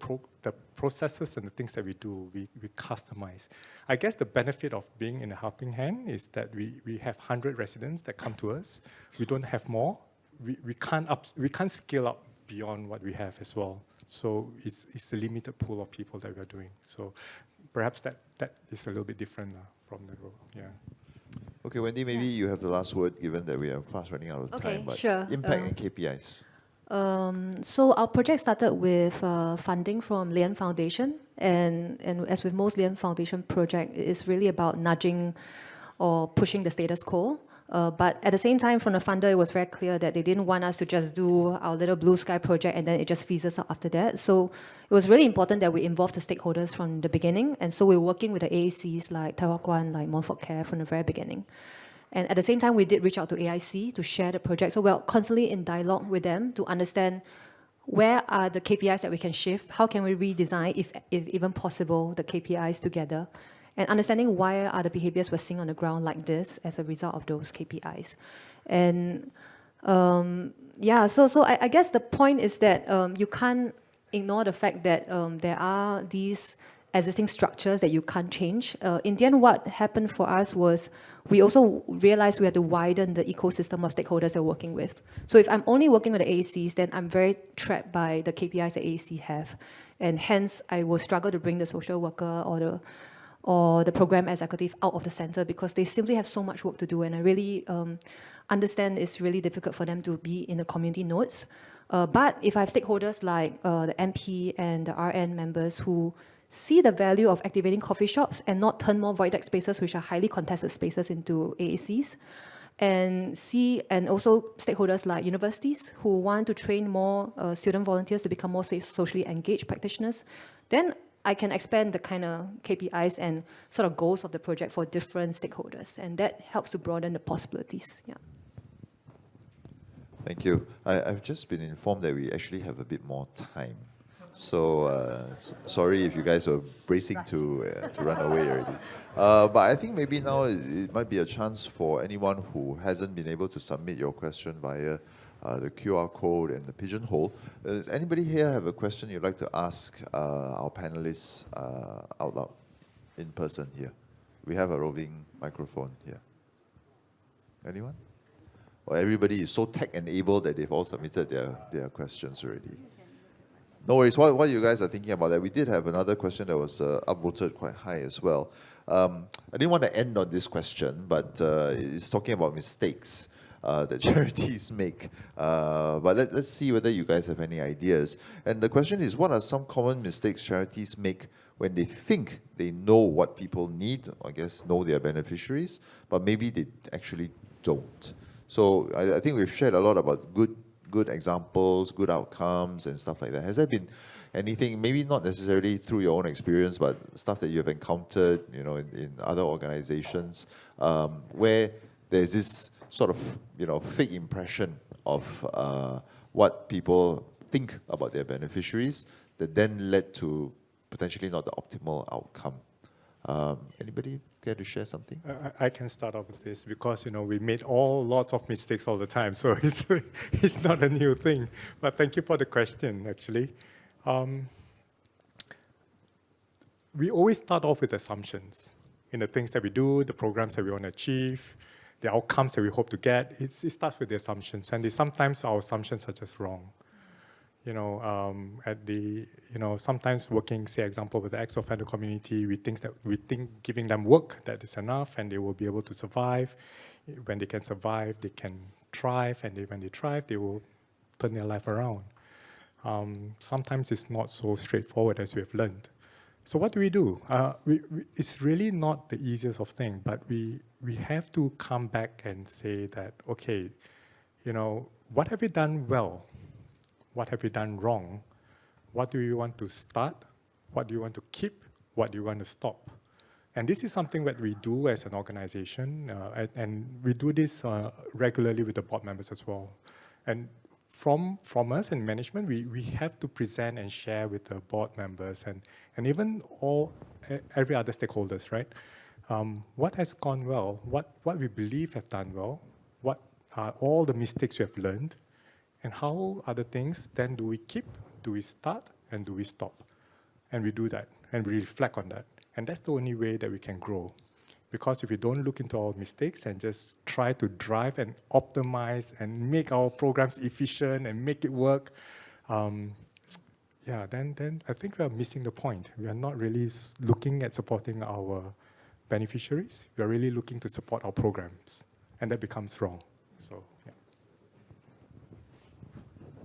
processes and the things that we do, we customize. I guess the benefit of being in a helping hand is that we have 100 residents that come to us. We don't have more. We can't scale up beyond what we have as well. So it's a limited pool of people that we are doing. So perhaps that is a little bit different from the role. Yeah. Okay, Wendy, maybe you have the last word, given that we are fast running out of time. But sure. Impact and KPIs. So our project started with funding from Lian Foundation, and as with most Lian Foundation project, it's really about nudging or pushing the status quo. But at the same time, from the funder, it was very clear that they didn't want us to just do our little blue sky project and then it just fizzles out after that. So it was really important that we involve the stakeholders from the beginning. And so we're working with the AACs like Taiwan, like Montfort Care from the very beginning. And at the same time, we did reach out to AIC to share the project. So we're constantly in dialogue with them to understand where are the KPIs that we can shift, how can we redesign, if even possible, the KPIs together, and understanding why are the behaviors we're seeing on the ground like this as a result of those KPIs. And so I guess the point is that you can't ignore the fact that there are these existing structures that you can't change. In the end, what happened for us was we also realized we had to widen the ecosystem of stakeholders that we're working with. So if I'm only working with the AACs, then I'm very trapped by the KPIs that AAC have. And hence, I will struggle to bring the social worker or the program executive out of the center because they simply have so much work to do. And I really understand it's really difficult for them to be in the community nodes. But if I have stakeholders like the MP and the RN members who see the value of activating coffee shops and not turn more void deck spaces, which are highly contested spaces, into AACs, and also stakeholders like universities who want to train more student volunteers to become more socially engaged practitioners, then I can expand the kind of KPIs and sort of goals of the project for different stakeholders, and that helps to broaden the possibilities. Yeah. Thank you. I've just been informed that we actually have a bit more time. So sorry if you guys are bracing to run away already. But I think maybe now it might be a chance for anyone who hasn't been able to submit your question via the QR code and the pigeonhole. Does anybody here have a question you'd like to ask our panelists out loud, in person here? We have a roving microphone here. Anyone? Or everybody is so tech-enabled that they've all submitted their questions already? No worries. While you guys are thinking about that, we did have another question that was upvoted quite high as well. I didn't want to end on this question, but it's talking about mistakes that charities make. But let's see whether you guys have any ideas. And the question is, what are some common mistakes charities make when they think they know what people need, I guess know their beneficiaries, but maybe they actually don't? So I think we've shared a lot about good examples, good outcomes, and stuff like that. Has there been anything, maybe not necessarily through your own experience, but stuff that you have encountered, in other organizations, where there's this sort of, fake impression of what people think about their beneficiaries that then led to potentially not the optimal outcome? Anybody care to share something? I can start off with this because we made lots of mistakes all the time, so it's not a new thing. But thank you for the question. Actually, we always start off with assumptions in the things that we do, the programs that we want to achieve, the outcomes that we hope to get. It starts with the assumptions, and sometimes our assumptions are just wrong. Sometimes working, say, example, with the Exco offender community, we think giving them work that is enough and they will be able to survive. When they can survive, they can thrive, and when they thrive, they will turn their life around. Sometimes it's not so straightforward as we have learned. So what do? It's really not the easiest of things, but we have to come back and say that, okay, what have we done well? What have we done wrong? What do you want to start? What do you want to keep? What do you want to stop? And this is something that we do as an organization, and we do this regularly with the board members as well. And from us in management, we have to present and share with the board members and even every other stakeholders, right? What has gone well, what we believe have done well, what are all the mistakes we have learned, and how are the things then do we keep, do we start, and do we stop? And we do that, and we reflect on that. And that's the only way that we can grow. Because if we don't look into our mistakes and just try to drive and optimize and make our programs efficient and make it work, then I think we are missing the point. We are not really looking at supporting our beneficiaries. We are really looking to support our programs. And that becomes wrong. So, yeah.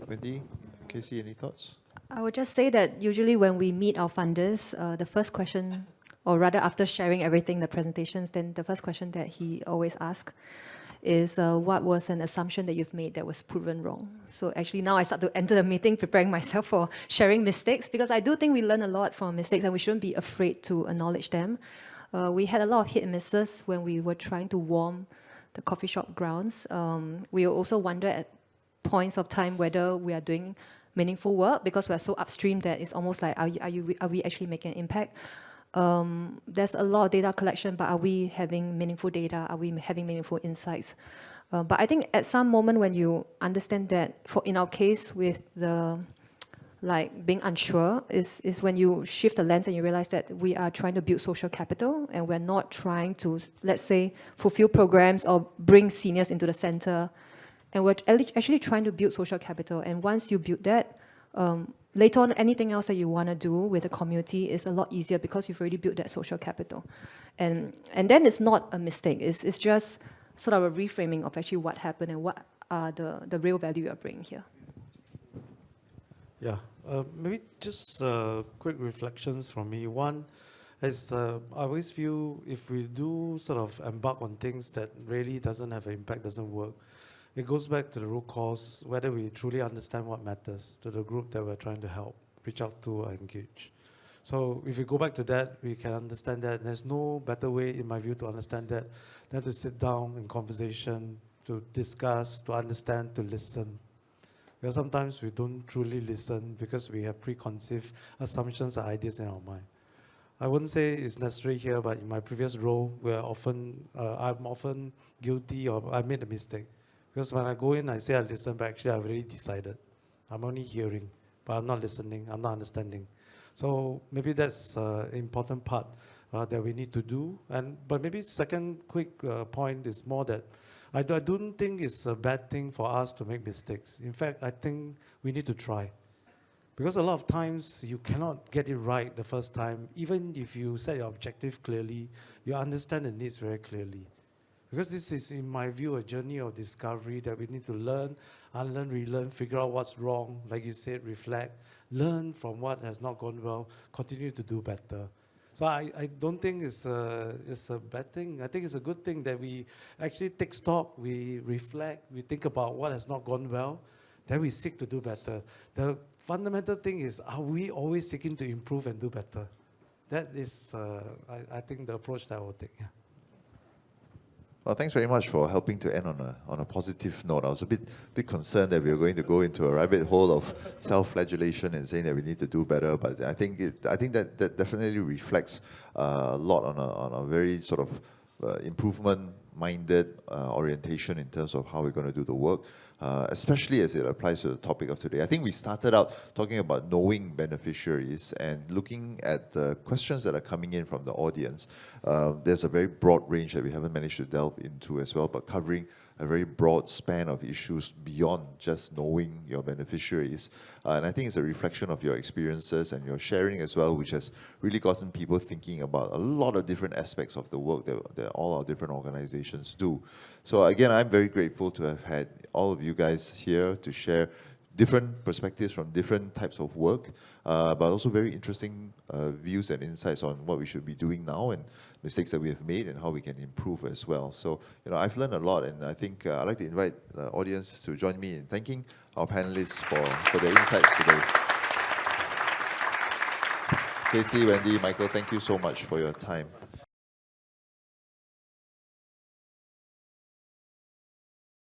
Wendy, Casey, any thoughts? I would just say that usually when we meet our funders, the first question, or rather after sharing everything, the presentations, then the first question that he always asks is what was an assumption that you've made that was proven wrong? So actually now I start to enter the meeting preparing myself for sharing mistakes, because I do think we learn a lot from mistakes and we shouldn't be afraid to acknowledge them. We had a lot of hit and misses when we were trying to warm the coffee shop grounds. We also wonder at points of time whether we are doing meaningful work, because we are so upstream that it's almost like, are we actually making an impact? There's a lot of data collection, but are we having meaningful data? Are we having meaningful insights? But I think at some moment when you understand that, in our case with the being unsure, is when you shift the lens and you realize that we are trying to build social capital and we're not trying to, let's say, fulfill programs or bring seniors into the center. And we're actually trying to build social capital. And once you build that, later on, anything else that you want to do with the community is a lot easier because you've already built that social capital. And then it's not a mistake. It's just sort of a reframing of actually what happened and what are the real value you're bringing here. Yeah, maybe just quick reflections from me. One is I always feel if we do sort of embark on things that really doesn't have an impact, doesn't work, it goes back to the root cause, whether we truly understand what matters to the group that we're trying to help, reach out to, or engage. So if we go back to that, we can understand that. There's no better way, in my view, to understand that than to sit down in conversation, to discuss, to understand, to listen. Because sometimes we don't truly listen because we have preconceived assumptions or ideas in our mind. I wouldn't say it's necessary here, but in my previous role, I'm often guilty or I made a mistake. Because when I go in, I say I listen, but actually I've already decided. I'm only hearing, but I'm not listening, I'm not understanding. So maybe that's an important part that we need to do. But maybe second quick point is more that I don't think it's a bad thing for us to make mistakes. In fact, I think we need to try. Because a lot of times you cannot get it right the first time. Even if you set your objective clearly, you understand the needs very clearly. Because this is, in my view, a journey of discovery that we need to learn, unlearn, relearn, figure out what's wrong, like you said, reflect, learn from what has not gone well, continue to do better. So I don't think it's a bad thing. I think it's a good thing that we actually take stock, we reflect, we think about what has not gone well, then we seek to do better. The fundamental thing is, are we always seeking to improve and do better? That is, I think, the approach that I will take. Yeah. Well, thanks very much for helping to end on a positive note. I was a bit concerned that we were going to go into a rabbit hole of self-flagellation and saying that we need to do better. But I think that definitely reflects a lot on a very sort of improvement-minded orientation in terms of how we're going to do the work. Especially as it applies to the topic of today. I think we started out talking about knowing beneficiaries and looking at the questions that are coming in from the audience. There's a very broad range that we haven't managed to delve into as well, but covering a very broad span of issues beyond just knowing your beneficiaries. And I think it's a reflection of your experiences and your sharing as well, which has really gotten people thinking about a lot of different aspects of the work that all our different organizations do. So again, I'm very grateful to have had all of you guys here to share different perspectives from different types of work, but also very interesting views and insights on what we should be doing now and mistakes that we have made and how we can improve as well. So, I've learned a lot, and I think I'd like to invite the audience to join me in thanking our panelists for their insights today. Casey, Wendy, Michael, thank you so much for your time.